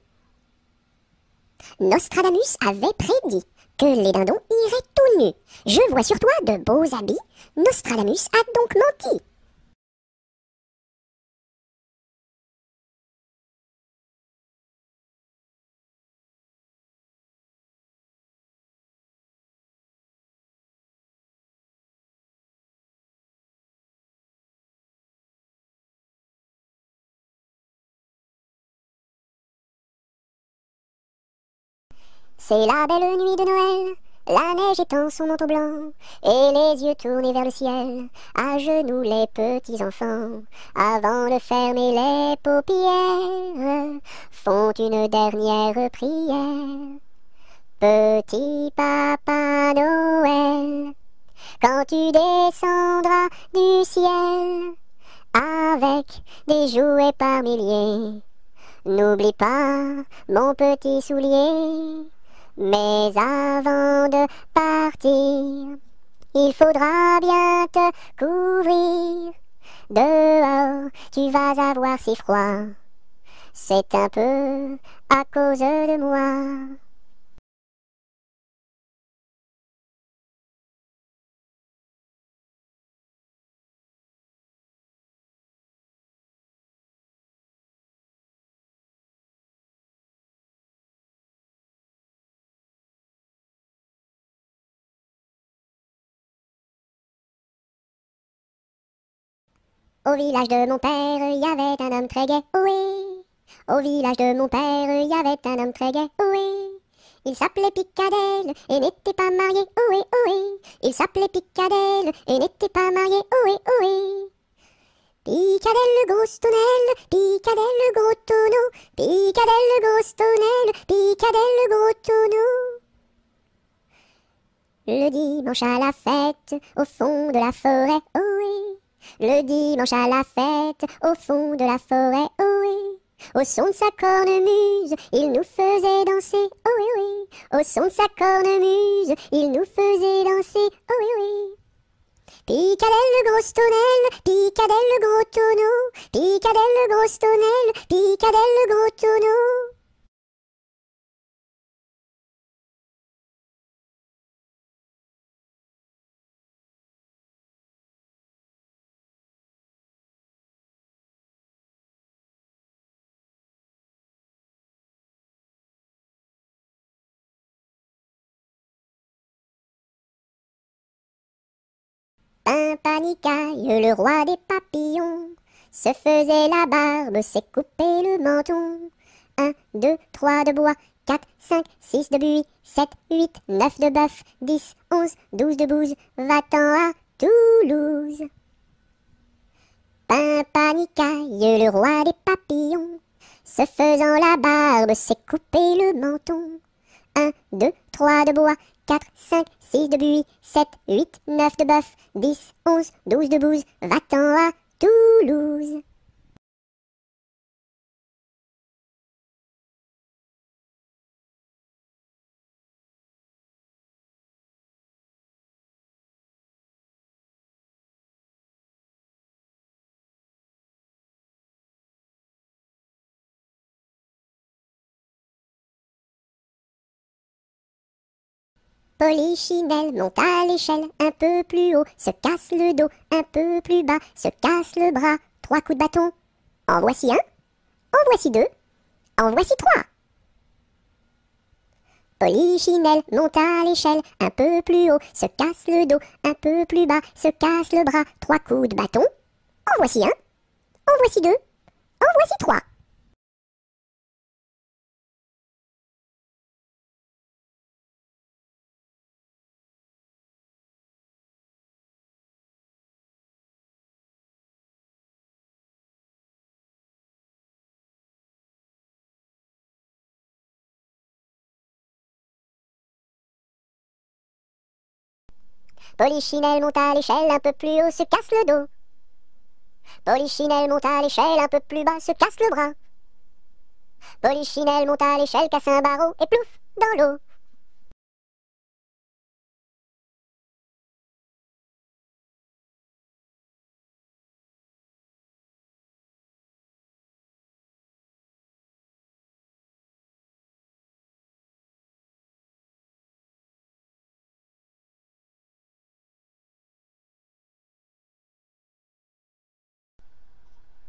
Nostradamus avait prédit que les dindons iraient tout nus. Je vois sur toi de beaux habits. Nostradamus a donc menti. C'est la belle nuit de Noël, la neige étend son manteau blanc, et les yeux tournés vers le ciel, à genoux les petits enfants, avant de fermer les paupières, font une dernière prière. Petit Papa Noël, quand tu descendras du ciel, avec des jouets par milliers, n'oublie pas mon petit soulier. Mais avant de partir, il faudra bien te couvrir. Dehors, tu vas avoir si froid. C'est un peu à cause de moi. Au village de mon père, il y avait un homme très gai, oui. Au village de mon père, il y avait un homme très gai, oui. Il s'appelait Picadelle et n'était pas marié, oui, oui. Il s'appelait Picadelle et n'était pas marié, oui, oui. Picadelle le gros tonnelle, Picadelle le gros tonneau, Picadelle le gros tonnelle, Picadelle le gros tonneau. Le dimanche à la fête, au fond de la forêt, oui. Le dimanche à la fête, au fond de la forêt, oh oui. Au son de sa cornemuse, il nous faisait danser, oh oui, oui. Au son de sa cornemuse, il nous faisait danser, oh oui, oui. Picadelle le gros tonnelle, Picadelle le gros tonneau, Picadelle le gros tonnelle, Picadelle le gros tonneau. Pimpanicaille, le roi des papillons, se faisait la barbe, s'est coupé le menton. 1, 2, 3 de bois, 4, 5, 6 de buis, 7, 8, 9 de bœuf, 10, 11, 12 de bouse, va-t'en à Toulouse. Pimpanicaille, le roi des papillons, se faisant la barbe, s'est coupé le menton. 1, 2, 3 de bois, 4, 5, 6 de buis, 7, 8, 9 de bœuf, 10, 11, 12 de bouse, va-t'en à Toulouse. Polichinelle monte à l'échelle, un peu plus haut, se casse le dos, un peu plus bas, se casse le bras, 3 coups de bâton. En voici un, en voici deux, en voici 3. Polichinelle monte à l'échelle, un peu plus haut, se casse le dos, un peu plus bas, se casse le bras, 3 coups de bâton. En voici un, en voici deux, en voici 3. Polichinelle monte à l'échelle, un peu plus haut, se casse le dos. Polichinelle monte à l'échelle, un peu plus bas, se casse le bras. Polichinelle monte à l'échelle, casse un barreau et plouf, dans l'eau.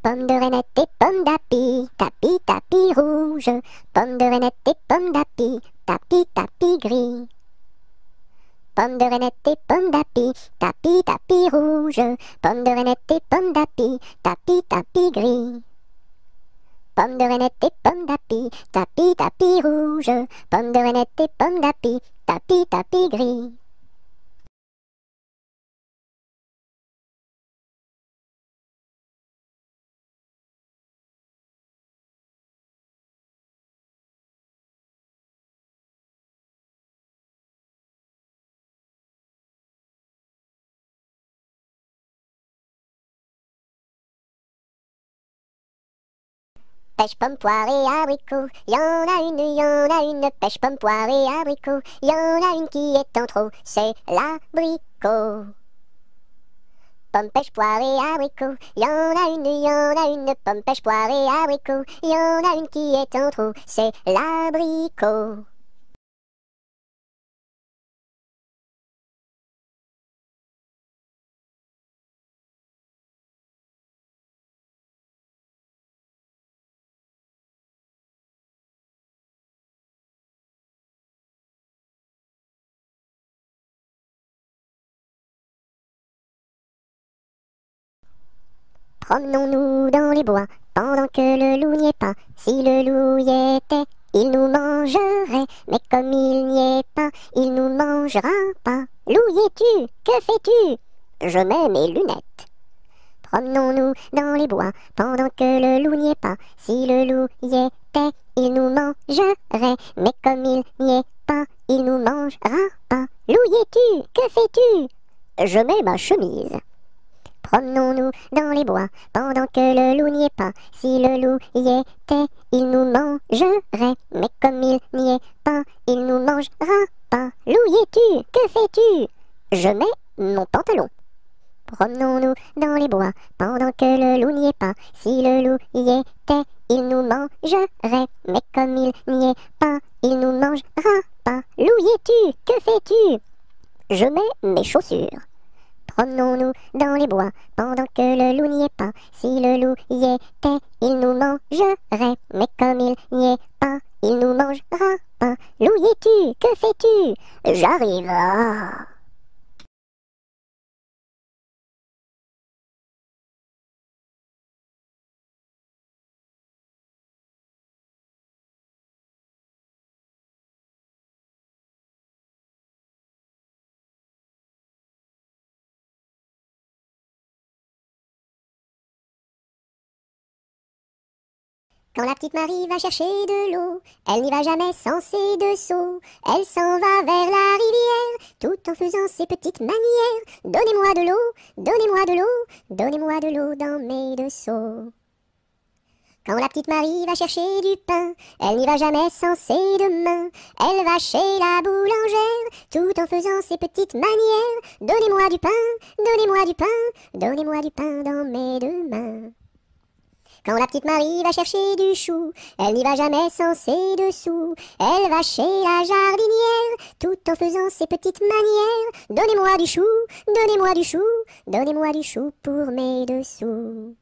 Pomme de reinette et pomme d'api, tapis, tapis rouge. Pomme de reinette et pomme d'api, tapis, tapis gris. Pomme de reinette et pomme d'api, tapis, tapis rouge. Pomme de reinette et pomme d'api, tapis, tapis gris. Pomme de reinette et pomme d'api, tapis, tapis rouge. Pomme de reinette et pomme d'api, tapis, tapis gris. Pêche, pomme, poire et abricot, y en a une, pêche, pomme, poire et abricot, y en a une qui est en trop, c'est l'abricot. l'abricot. Pomme, pêche, poire et abricot. Y en a une, pomme, pêche, poire et abricot. Y en a une qui est en trop, c'est l'abricot. Promenons-nous dans les bois, pendant que le loup n'y est pas. Si le loup y était, il nous mangerait. Mais comme il n'y est pas, il nous mangera pas. Loup, y es-tu? Que fais-tu? Je mets mes lunettes. Promenons-nous dans les bois, pendant que le loup n'y est pas. Si le loup y était, il nous mangerait. Mais comme il n'y est pas, il nous mangera pas. Loup, y es-tu? Que fais-tu? Je mets ma chemise. Promenons-nous dans les bois, pendant que le loup n'y est pas. Si le loup y était, il nous mangerait. Mais comme il n'y est pas, il nous mangera pas. Loup, y es-tu? Que fais-tu? Je mets mon pantalon. Promenons-nous dans les bois, pendant que le loup n'y est pas. Si le loup y était, il nous mangerait. Mais comme il n'y est pas, il nous mangera pas. Loup, y es-tu? Que fais-tu? Je mets mes chaussures. Promenons-nous dans les bois, pendant que le loup n'y est pas. Si le loup y était, il nous mangerait. Mais comme il n'y est pas, il nous mangera pas. Loup, y es-tu? Que fais-tu? J'arrive. Ah. Quand la petite Marie va chercher de l'eau, elle n'y va jamais sans ses deux seaux. Elle s'en va vers la rivière, tout en faisant ses petites manières. Donnez-moi de l'eau, donnez-moi de l'eau, donnez-moi de l'eau dans mes deux seaux. Quand la petite Marie va chercher du pain, elle n'y va jamais sans ses deux mains. Elle va chez la boulangère, tout en faisant ses petites manières. Donnez-moi du pain, donnez-moi du pain, donnez-moi du pain dans mes deux mains. Quand la petite Marie va chercher du chou, elle n'y va jamais sans ses dessous. Elle va chez la jardinière, tout en faisant ses petites manières. Donnez-moi du chou, donnez-moi du chou, donnez-moi du chou pour mes dessous.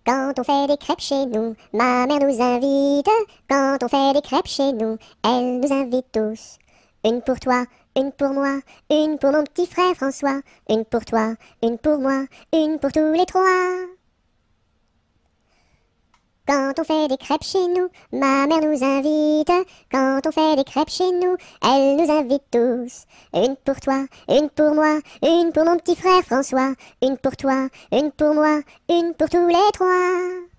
Quand on fait des crêpes chez nous, ma mère nous invite. Quand on fait des crêpes chez nous, elle nous invite tous. Une pour toi, une pour moi, une pour mon petit frère François. Une pour toi, une pour moi, une pour tous les trois. Quand on fait des crêpes chez nous, ma mère nous invite. Quand on fait des crêpes chez nous, elle nous invite tous. Une pour toi, une pour moi, une pour mon petit frère François. Une pour toi, une pour moi, une pour tous les trois.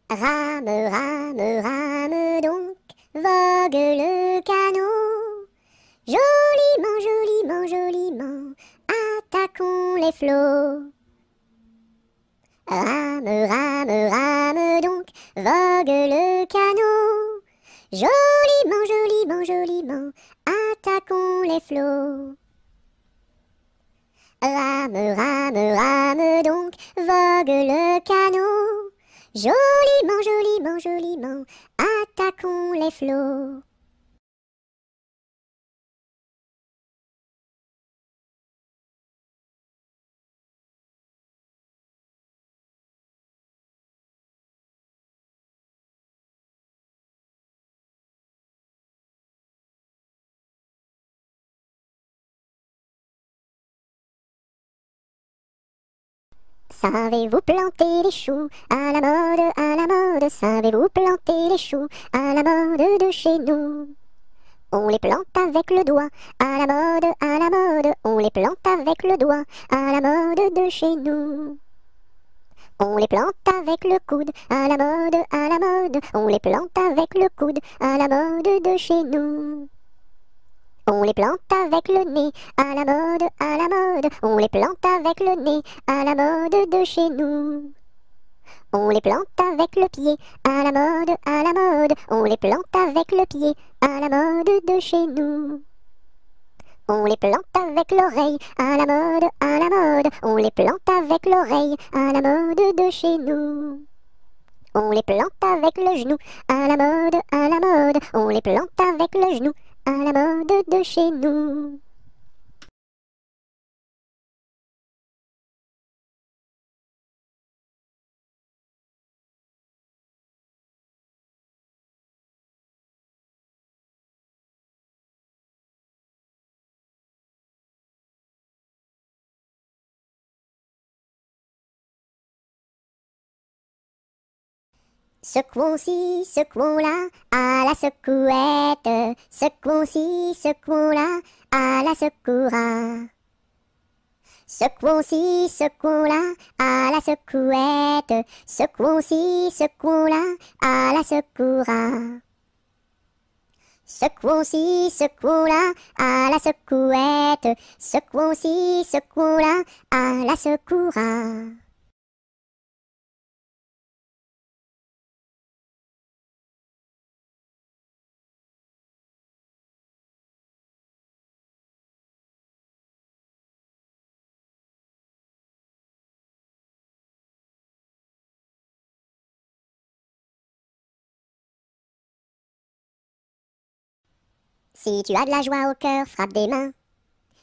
Rame, rame, rame donc, vogue le canot. Joliment, joliment, joliment, attaquons les flots. Rame, rame, rame donc, vogue le canot. Joliment, joliment, joliment, attaquons les flots. Rame, rame, rame donc, vogue le canot. Joliment, joliment, joliment, attaquons les flots. Savez-vous planter les choux à la mode, à la mode? Savez-vous planter les choux à la mode de chez nous? On les plante avec le doigt, à la mode, à la mode. On les plante avec le doigt, à la mode de chez nous. On les plante avec le coude, à la mode, à la mode. On les plante avec le coude, à la mode de chez nous. On les plante avec le nez, à la mode, à la mode. On les plante avec le nez, à la mode de chez nous. On les plante avec le pied, à la mode, à la mode. On les plante avec le pied, à la mode de chez nous. On les plante avec l'oreille, à la mode, à la mode. On les plante avec l'oreille, à la mode de chez nous. On les plante avec le genou, à la mode, à la mode. On les plante avec le genou, à la mode de chez nous. Secouons-ci, secouons-là, à la secouette. Secouons-ci, secouons-là, à la secoura. Secouons-ci, secouons-là, à la secouette. Secouons-ci, secouons-là, à la secoura. Secouons-ci, secouons-là, à la secouette. Secouons-ci, secouons-là, à la secoura. Si tu as de la joie au cœur, frappe des mains.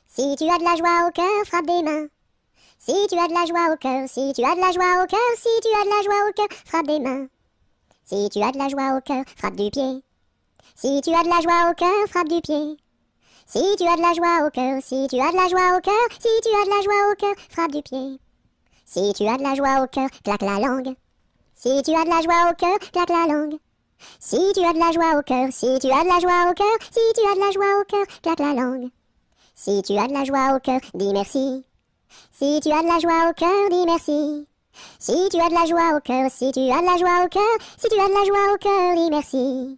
Si tu as de la joie au cœur, frappe des mains. Si tu as de la joie au cœur, si tu as de la joie au cœur, si tu as de la joie au cœur, frappe des mains. Si tu as de la joie au cœur, frappe du pied. Si tu as de la joie au cœur, frappe du pied. Si tu as de la joie au cœur, si tu as de la joie au cœur, si tu as de la joie au cœur, frappe du pied. Si tu as de la joie au cœur, claque la langue. Si tu as de la joie au cœur, claque la langue. Si tu as de la joie au cœur, si tu as de la joie au cœur, si tu as de la joie au cœur, claque la langue. Si tu as de la joie au cœur, dis merci. Si tu as de la joie au cœur, dis merci. Si tu as de la joie au cœur, si tu as de la joie au cœur, si tu as de la joie au cœur, dis merci.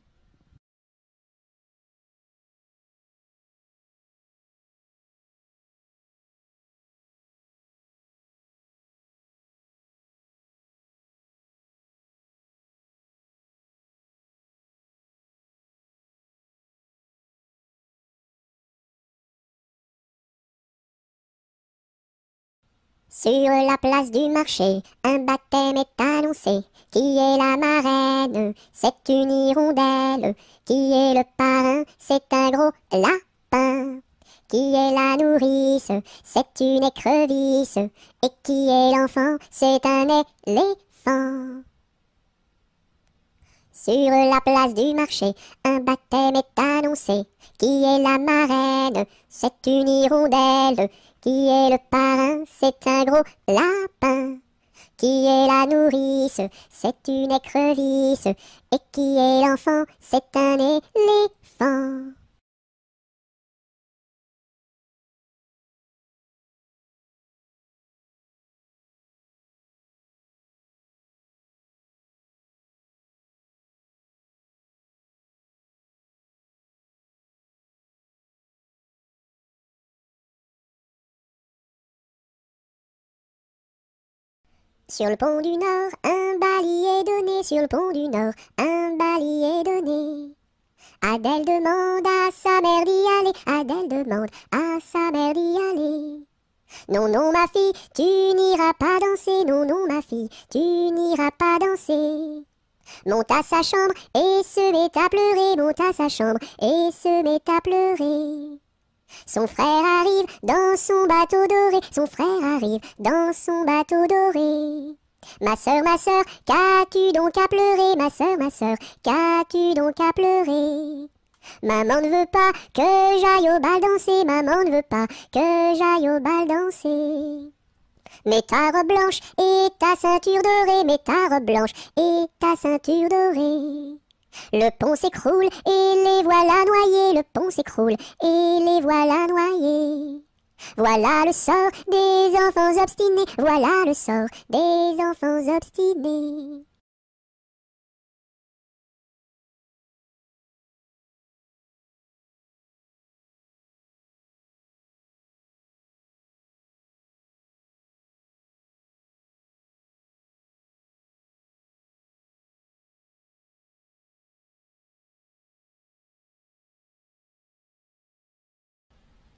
Sur la place du marché, un baptême est annoncé. Qui est la marraine? C'est une hirondelle. Qui est le parrain? C'est un gros lapin. Qui est la nourrice? C'est une écrevisse. Et qui est l'enfant? C'est un éléphant. Sur la place du marché, un baptême est annoncé. Qui est la marraine? C'est une hirondelle. Qui est le parrain? C'est un gros lapin. Qui est la nourrice? C'est une écrevisse. Et qui est l'enfant? C'est un éléphant. Sur le pont du Nord, un bailli est donné. Sur le pont du Nord, un bailli est donné. Adèle demande à sa mère d'y aller. Adèle demande à sa mère d'y aller. Non, non, ma fille, tu n'iras pas danser. Non, non, ma fille, tu n'iras pas danser. Monte à sa chambre et se met à pleurer. Monte à sa chambre et se met à pleurer. Son frère arrive dans son bateau doré. Son frère arrive dans son bateau doré. Ma sœur, qu'as-tu donc à pleurer? Ma sœur, qu'as-tu donc à pleurer? Maman ne veut pas que j'aille au bal danser. Maman ne veut pas que j'aille au bal danser. Mets ta robe blanche et ta ceinture dorée, mets ta robe blanche et ta ceinture dorée. Le pont s'écroule et les voilà noyés, le pont s'écroule et les voilà noyés. Voilà le sort des enfants obstinés, voilà le sort des enfants obstinés.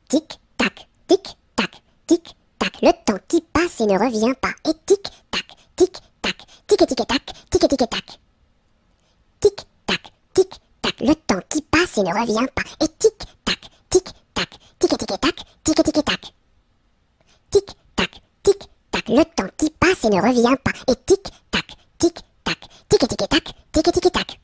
Tic-tac, tic-tac, tic-tac, le temps qui passe et ne revient pas. Et tic-tac, tic-tac, tic-tic-tac, tic-tic-tac. Tic-tac, tic-tac, le temps qui passe et ne revient pas. Et tic-tac, tic-tac, tic-tic-tac, tic-tic-tac. Tic-tac, tic-tac, le temps qui passe et ne revient pas. Et tic-tac, tic-tac, tic-tic-tac, tic-tic-tac.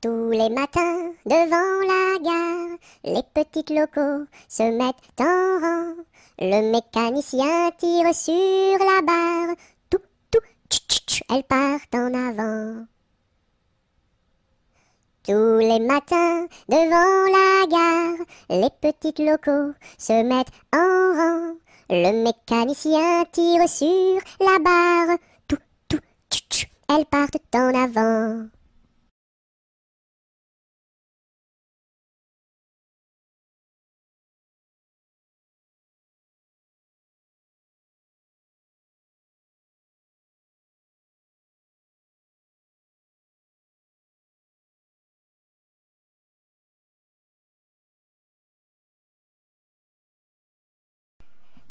Tous les matins, devant la gare, les petites locaux se mettent en rang. Le mécanicien tire sur la barre. Tout, tout, tch, tch, tch, elles partent en avant. Tous les matins, devant la gare, les petites locaux se mettent en rang. Le mécanicien tire sur la barre. Tout, tout, tch, tch, elles partent en avant.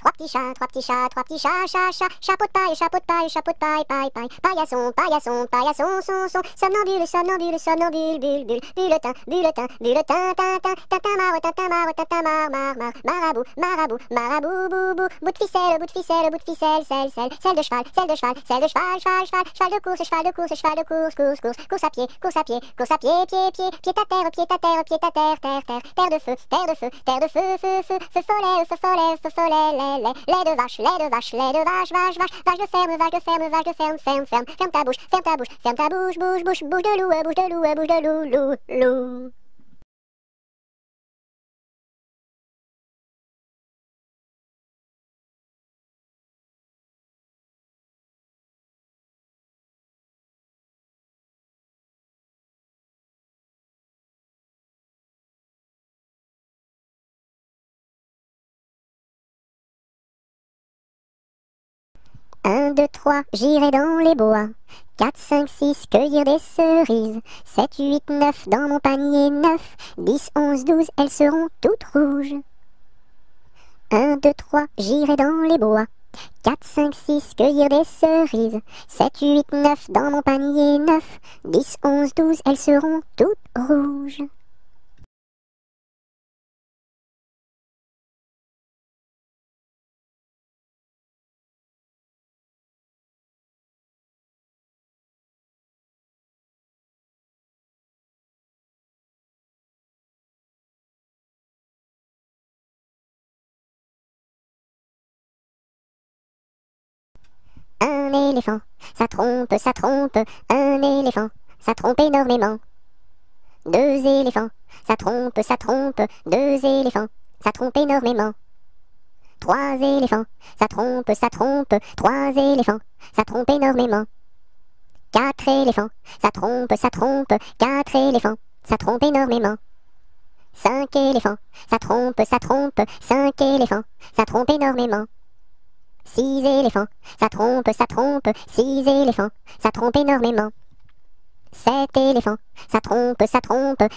Trois petits chats, trois petits chats, trois petits chats, chat, chat, chapeau de paille, chapeau de paille, chapeau de paille, paille, paille, paillasson, paillasson, paillasson, son, somnambule, somnambule, somnambule, bulle, bulle, bulletin, bulletin, bulletin, tintin, tintin, mar, marabout, marabout, marabout, boubou, bout de ficelle, bout de ficelle, bout de ficelle, selle de cheval, selle de cheval, selle de cheval, cheval, cheval, cheval de course, cheval de course, cheval de course, course, course, course à pied, course à pied, course à pied, pied, pied, pied à terre, pied à terre, pied à terre, terre, terre, terre de feu, terre de feu, terre de feu, feu, feu, feu follet, feu follet, feu follet, lait de vache, lait de vache, lait de vache, vache, vache, vache de ferme, vache de ferme, vache de ferme, ferme, ferme, ferme ta bouche, ferme ta bouche, ferme ta bouche, bouche, bouche, bouche de loup, bouche de loup, bouche de loup, loup, loup. Un, deux, trois, j'irai dans les bois. 4, 5, 6, cueillir des cerises. 7, 8, 9, dans mon panier 9. 10, 11, 12, elles seront toutes rouges. 1, 2, 3, j'irai dans les bois. 4, 5, 6, cueillir des cerises. 7, 8, 9, dans mon panier 9. 10, 11, 12, elles seront toutes rouges. Un éléphant, ça trompe, un éléphant, ça trompe énormément. 2 éléphants, ça trompe, deux éléphants, ça trompe énormément. 3 éléphants, ça trompe, trois éléphants, ça trompe énormément. 4 éléphants, ça trompe, quatre éléphants, ça trompe énormément. 5 éléphants, ça trompe, cinq éléphants, ça trompe énormément. 6 éléphants, ça trompe, six éléphants, ça trompe énormément. 7 éléphants, ça trompe,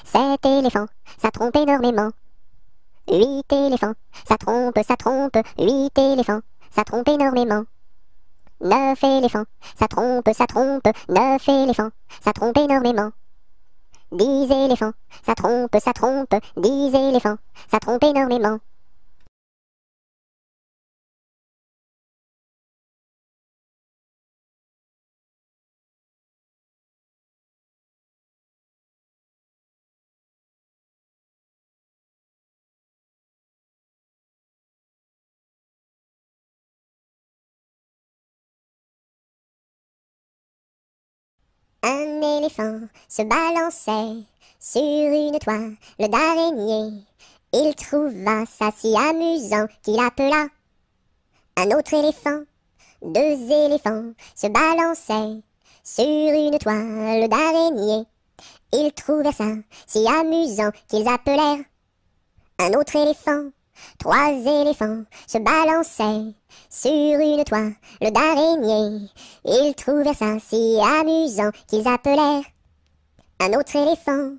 sept éléphants, ça trompe énormément. 8 éléphants, ça trompe, huit éléphants, ça trompe énormément. 9 éléphants, ça trompe, neuf éléphants, ça trompe énormément. 10 éléphants. Ça trompe, 10 éléphants. Ça trompe énormément. Un éléphant se balançait sur une toile d'araignée. Il trouva ça si amusant qu'il appela un autre éléphant. 2 éléphants se balançaient sur une toile d'araignée. Ils trouvèrent ça si amusant qu'ils appelèrent un autre éléphant. 3 éléphants se balançaient sur une toile d'araignée. Ils trouvèrent ça si amusant qu'ils appelèrent un autre éléphant.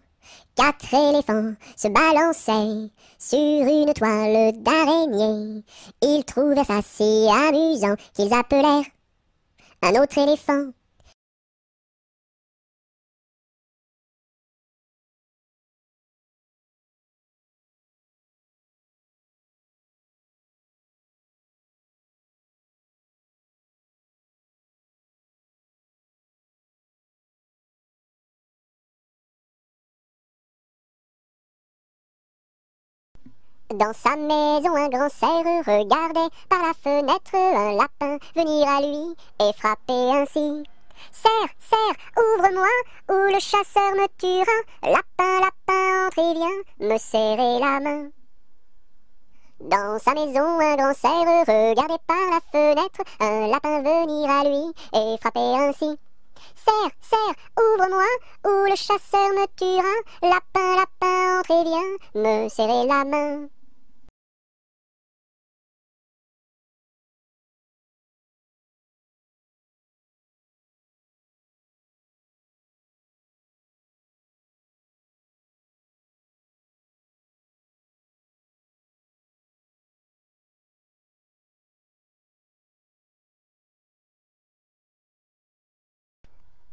4 éléphants se balançaient sur une toile d'araignée. Ils trouvèrent ça si amusant qu'ils appelèrent un autre éléphant. Dans sa maison, un grand cerf regardait par la fenêtre un lapin venir à lui et frapper ainsi. Cerf, cerf, ouvre-moi, ou le chasseur me tuera. Lapin, lapin, entre et viens me serrer la main. Dans sa maison, un grand cerf regardait par la fenêtre un lapin venir à lui et frapper ainsi. Cerf, cerf, ouvre-moi, ou le chasseur me tuera. Lapin, lapin, entre et viens me serrer la main.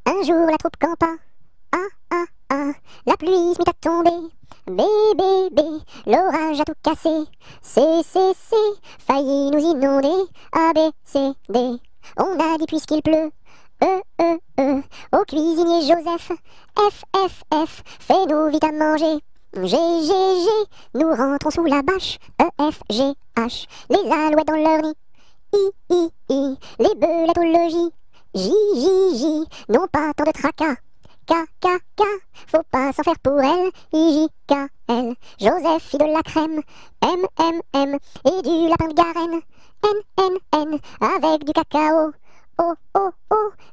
Un jour la troupe campa, ah ah ah, la pluie se mit à tomber. Bé, bé, bé, l'orage a tout cassé. C, failli nous inonder. A, B, C, D, on a dit puisqu'il pleut. E, au cuisinier Joseph. F, fais-nous vite à manger. G, nous rentrons sous la bâche. E, F, G, H, les alouettes dans leur nid. I, les belettes au logis. J, non pas tant de tracas. K, faut pas s'en faire pour elle. I, J, K, L, Joseph fit de la crème. M, et du lapin de Garenne. N, avec du cacao. O,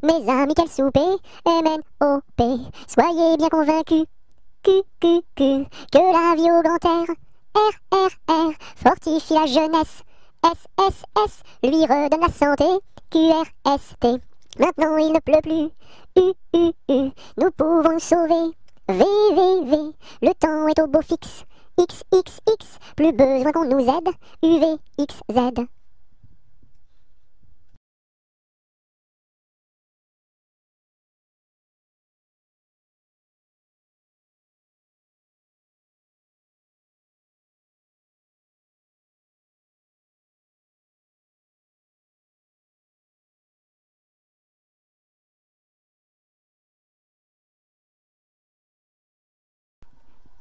mes amis, quel souper. M-N-O-P, soyez bien convaincus. Q, que la vie au grand air. R, fortifie la jeunesse. S, lui redonne la santé. Q-R-S-T, maintenant il ne pleut plus. U, nous pouvons nous sauver. V, le temps est au beau fixe. X, plus besoin qu'on nous aide. U, V, X, Z.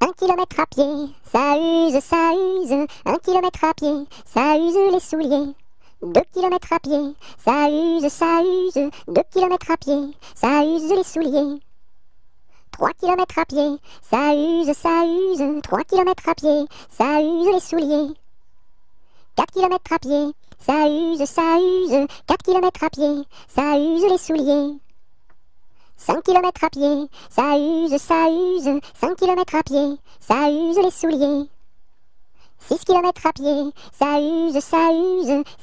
Un kilomètre à pied, ça use. 1 kilomètre à pied, ça use les souliers. 2 kilomètres à pied, ça use. 2 kilomètres à pied, ça use les souliers. 3 kilomètres à pied, ça use. 3 kilomètres à pied, ça use les souliers. 4 kilomètres à pied, ça use. 4 kilomètres à pied, ça use les souliers. 5 kilomètres à pied, ça use. 5 kilomètres à pied, ça use les souliers. 6 kilomètres à pied, ça use.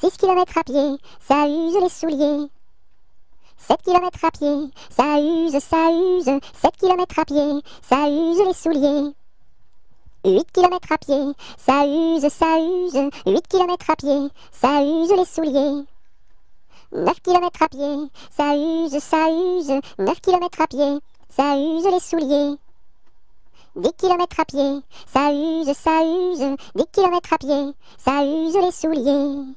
6 kilomètres à pied, ça use les souliers. 7 kilomètres à pied, ça use. 7 kilomètres à pied, ça use les souliers. 8 kilomètres à pied, ça use. 8 kilomètres à pied, ça use les souliers. 9 kilomètres à pied, ça use. 9 kilomètres à pied, ça use les souliers. 10 kilomètres à pied, ça use, 10 kilomètres à pied, ça use les souliers.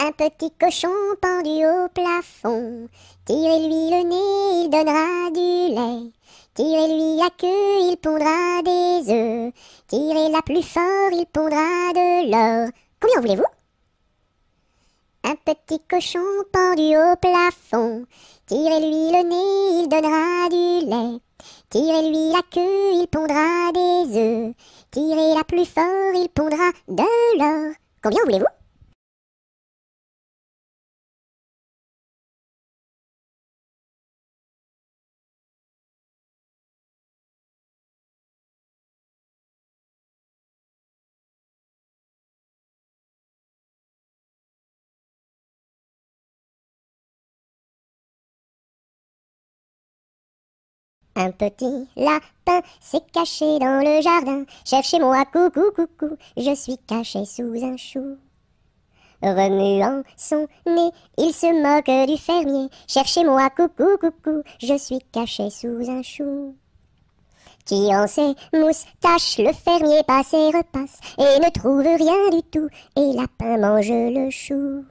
Un petit cochon pendu au plafond, tirez-lui le nez, il donnera du lait. Tirez-lui la queue, il pondra des œufs. Tirez-la plus fort, il pondra de l'or. Combien voulez-vous? Un petit cochon pendu au plafond, tirez-lui le nez, il donnera du lait. Tirez-lui la queue, il pondra des œufs. Tirez-la plus fort, il pondra de l'or. Combien voulez-vous? Un petit lapin s'est caché dans le jardin. Cherchez-moi, coucou, coucou, je suis caché sous un chou. Remuant son nez, il se moque du fermier. Cherchez-moi, coucou, coucou, je suis caché sous un chou. Tirant ses moustaches, le fermier passe et repasse et ne trouve rien du tout, et lapin mange le chou.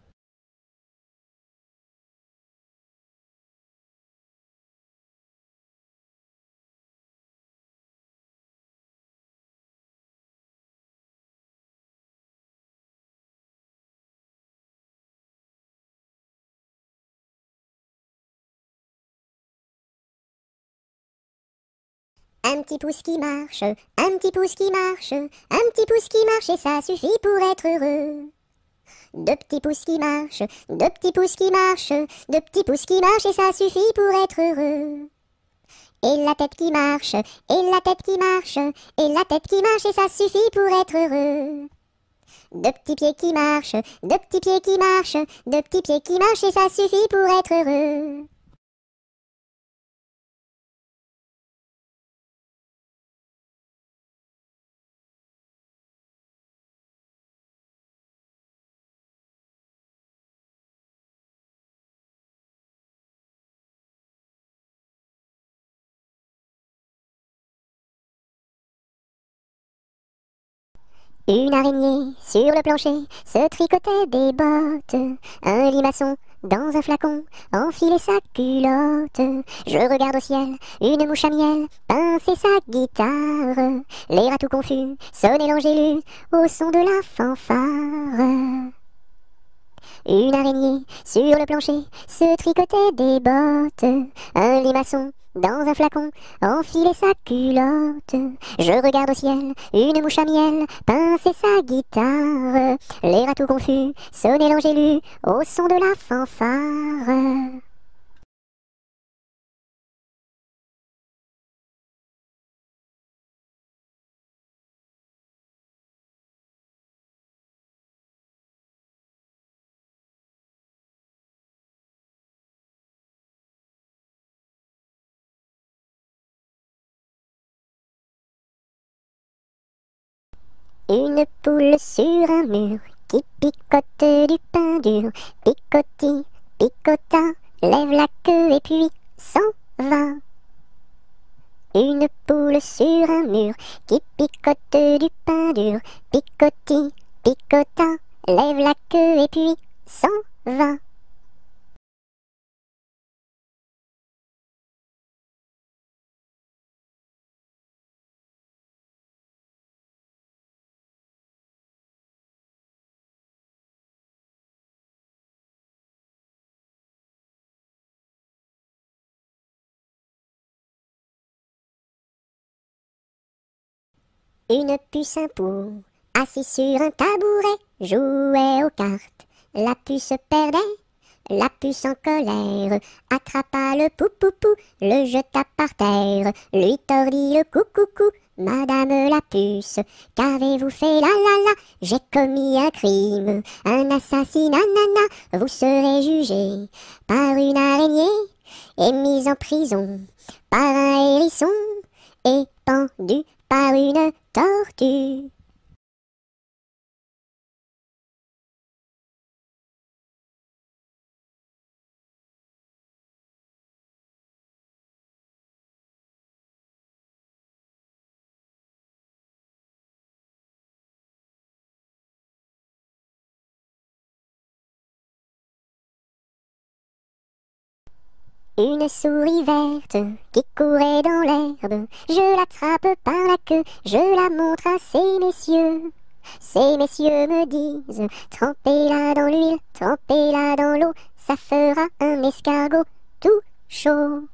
Un petit pouce qui marche, un petit pouce qui marche, un petit pouce qui marche et ça suffit pour être heureux. Deux petits pouces qui marchent, deux petits pouces qui marchent, deux petits pouces qui marchent et ça suffit pour être heureux. Et la tête qui marche, et la tête qui marche, et la tête qui marche et ça suffit pour être heureux. Deux petits pieds qui marchent, deux petits pieds qui marchent, deux petits pieds qui marchent et ça suffit pour être heureux. Une araignée sur le plancher se tricotait des bottes. Un limaçon dans un flacon enfilait sa culotte. Je regarde au ciel, une mouche à miel pincer sa guitare. Les rats tout confus sonnaient l'angélus au son de la fanfare. Une araignée sur le plancher se tricotait des bottes. Un limaçon dans un flacon enfilait sa culotte. Je regarde au ciel, une mouche à miel pincer sa guitare. Les rats tout confus sonnaient l'angélus au son de la fanfare. Une poule sur un mur qui picote du pain dur. Picoti, picota, lève la queue et puis s'en va. Une poule sur un mur qui picote du pain dur. Picoti, picota, lève la queue et puis s'en va. Une puce un pou, assis sur un tabouret, jouait aux cartes. La puce perdait, La puce en colère attrapa le pou-pou-pou, le jeta par terre, lui tordit le cou-cou-cou. Madame la puce, qu'avez-vous fait là là là? J'ai commis un crime, un assassinat, nana. Vous serez jugé par une araignée et mise en prison par un hérisson et pendu par une tortue. Une souris verte qui courait dans l'herbe, je l'attrape par la queue, je la montre à ces messieurs. Ces messieurs me disent, trempez-la dans l'huile, trempez-la dans l'eau, ça fera un escargot tout chaud.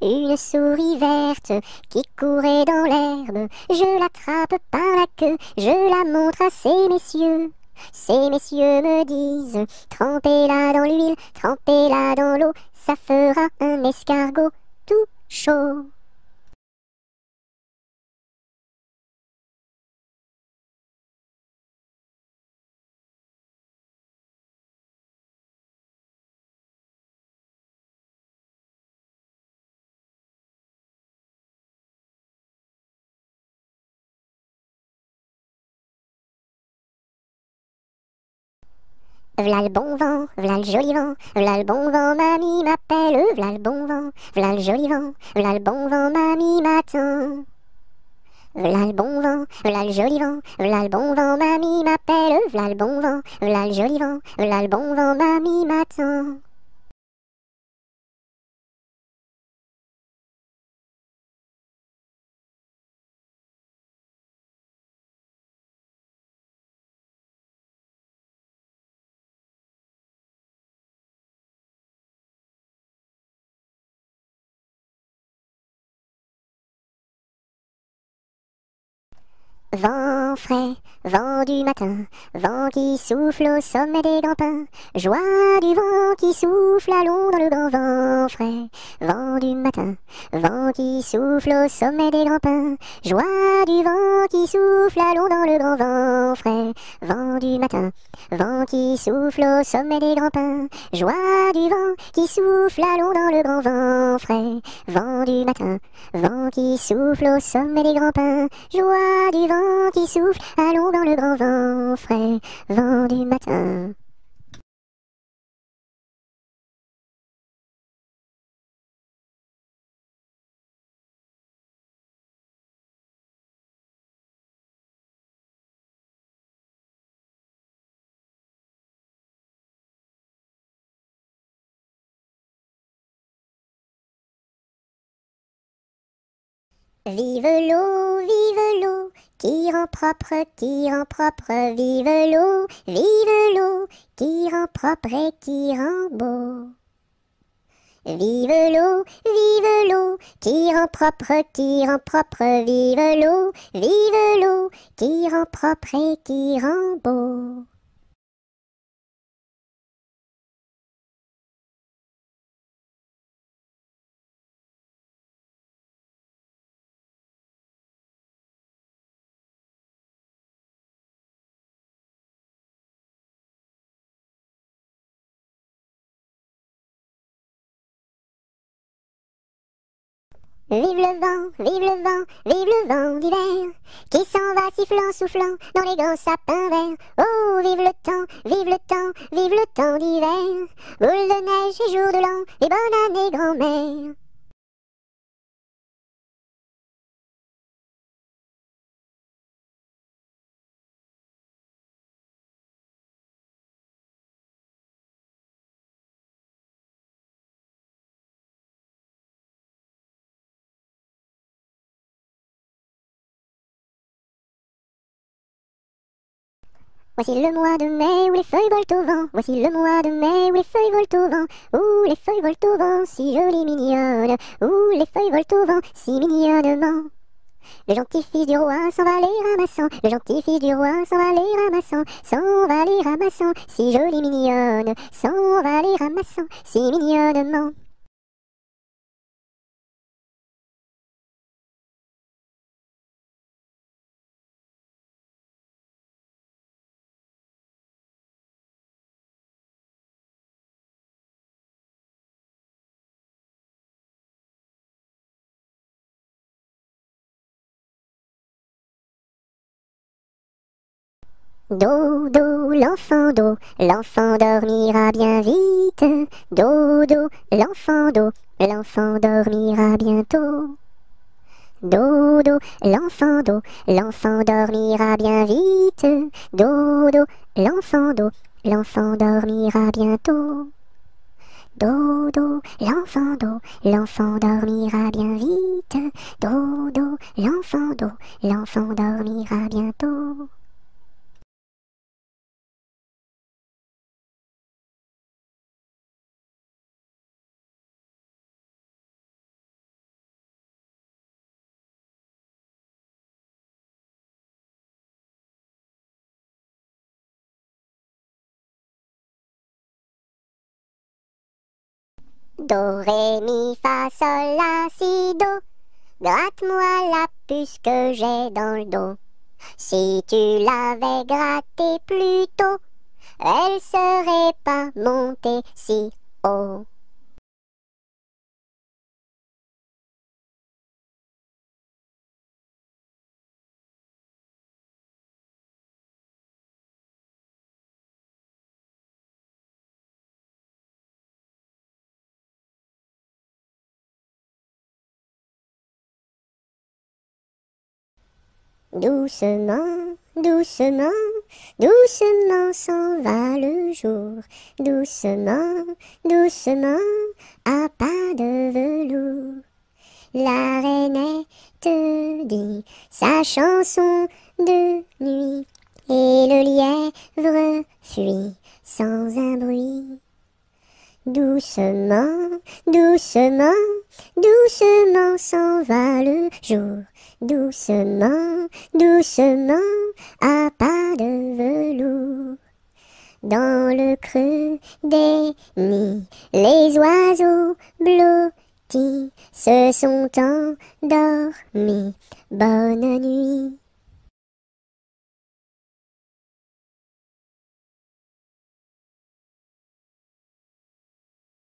Une souris verte qui courait dans l'herbe, je l'attrape par la queue, je la montre à ces messieurs. Ces messieurs me disent, trempez-la dans l'huile, trempez-la dans l'eau, ça fera un escargot tout chaud. V'là le bon vent, v'là le joli vent, v'là le bon vent, mamie m'appelle, v'là le bon vent, v'là le joli vent, v'là le bon vent, mamie m'attend. V'là le bon vent, v'là le joli vent, v'là le bon vent, mamie m'appelle, v'là le bon vent, v'là le joli vent, v'là le bon vent, mamie m'attend. Vent frais, vent du matin, vent qui souffle au sommet des grands pins, joie du vent qui souffle, allons dans le grand vent frais. Vent du matin, vent qui souffle au sommet des grands pins, joie du vent qui souffle, allons dans le grand vent frais. Vent du matin, vent qui souffle au sommet des grands pins, joie du vent qui souffle, allons dans le grand vent frais. Vent du matin, vent qui souffle au sommet des grands pins, joie du vent qui souffle, allons dans le grand vent frais, vent du matin. Vive l'eau, qui rend propre, vive l'eau, qui rend propre et qui rend beau. Vive l'eau, qui rend propre, vive l'eau, qui rend propre et qui rend beau. Vive le vent, vive le vent, vive le vent d'hiver, qui s'en va sifflant, soufflant dans les grands sapins verts. Oh, vive le temps, vive le temps, vive le temps d'hiver, boule de neige et jour de l'an, et bonne année grand-mère. Voici le mois de mai où les feuilles volent au vent. Voici le mois de mai où les feuilles volent au vent. Où les feuilles volent au vent, si jolies mignonnes. Où les feuilles volent au vent, si mignonnement. Le gentil fils du roi s'en va les ramassant. Le gentil fils du roi s'en va les ramassant. S'en va les ramassant, si jolie mignonne. S'en va les ramassant, si mignonnement. Dodo, l'enfant dormira bien vite. Dodo, l'enfant dormira bientôt. Dodo, l'enfant dormira bien vite. Dodo, l'enfant dormira bientôt. Dodo, l'enfant dormira bien vite. Dodo, l'enfant dormira bientôt. Do, ré, mi, fa, sol, la, si, do. Gratte-moi la puce que j'ai dans le dos. Si tu l'avais grattée plus tôt, elle serait pas montée si haut. Doucement, doucement, doucement s'en va le jour. Doucement, doucement, à pas de velours. La rainette dit sa chanson de nuit, et le lièvre fuit sans un bruit. Doucement, doucement, doucement s'en va le jour. Doucement, doucement, à pas de velours. Dans le creux des nids, les oiseaux blottis se sont endormis. Bonne nuit.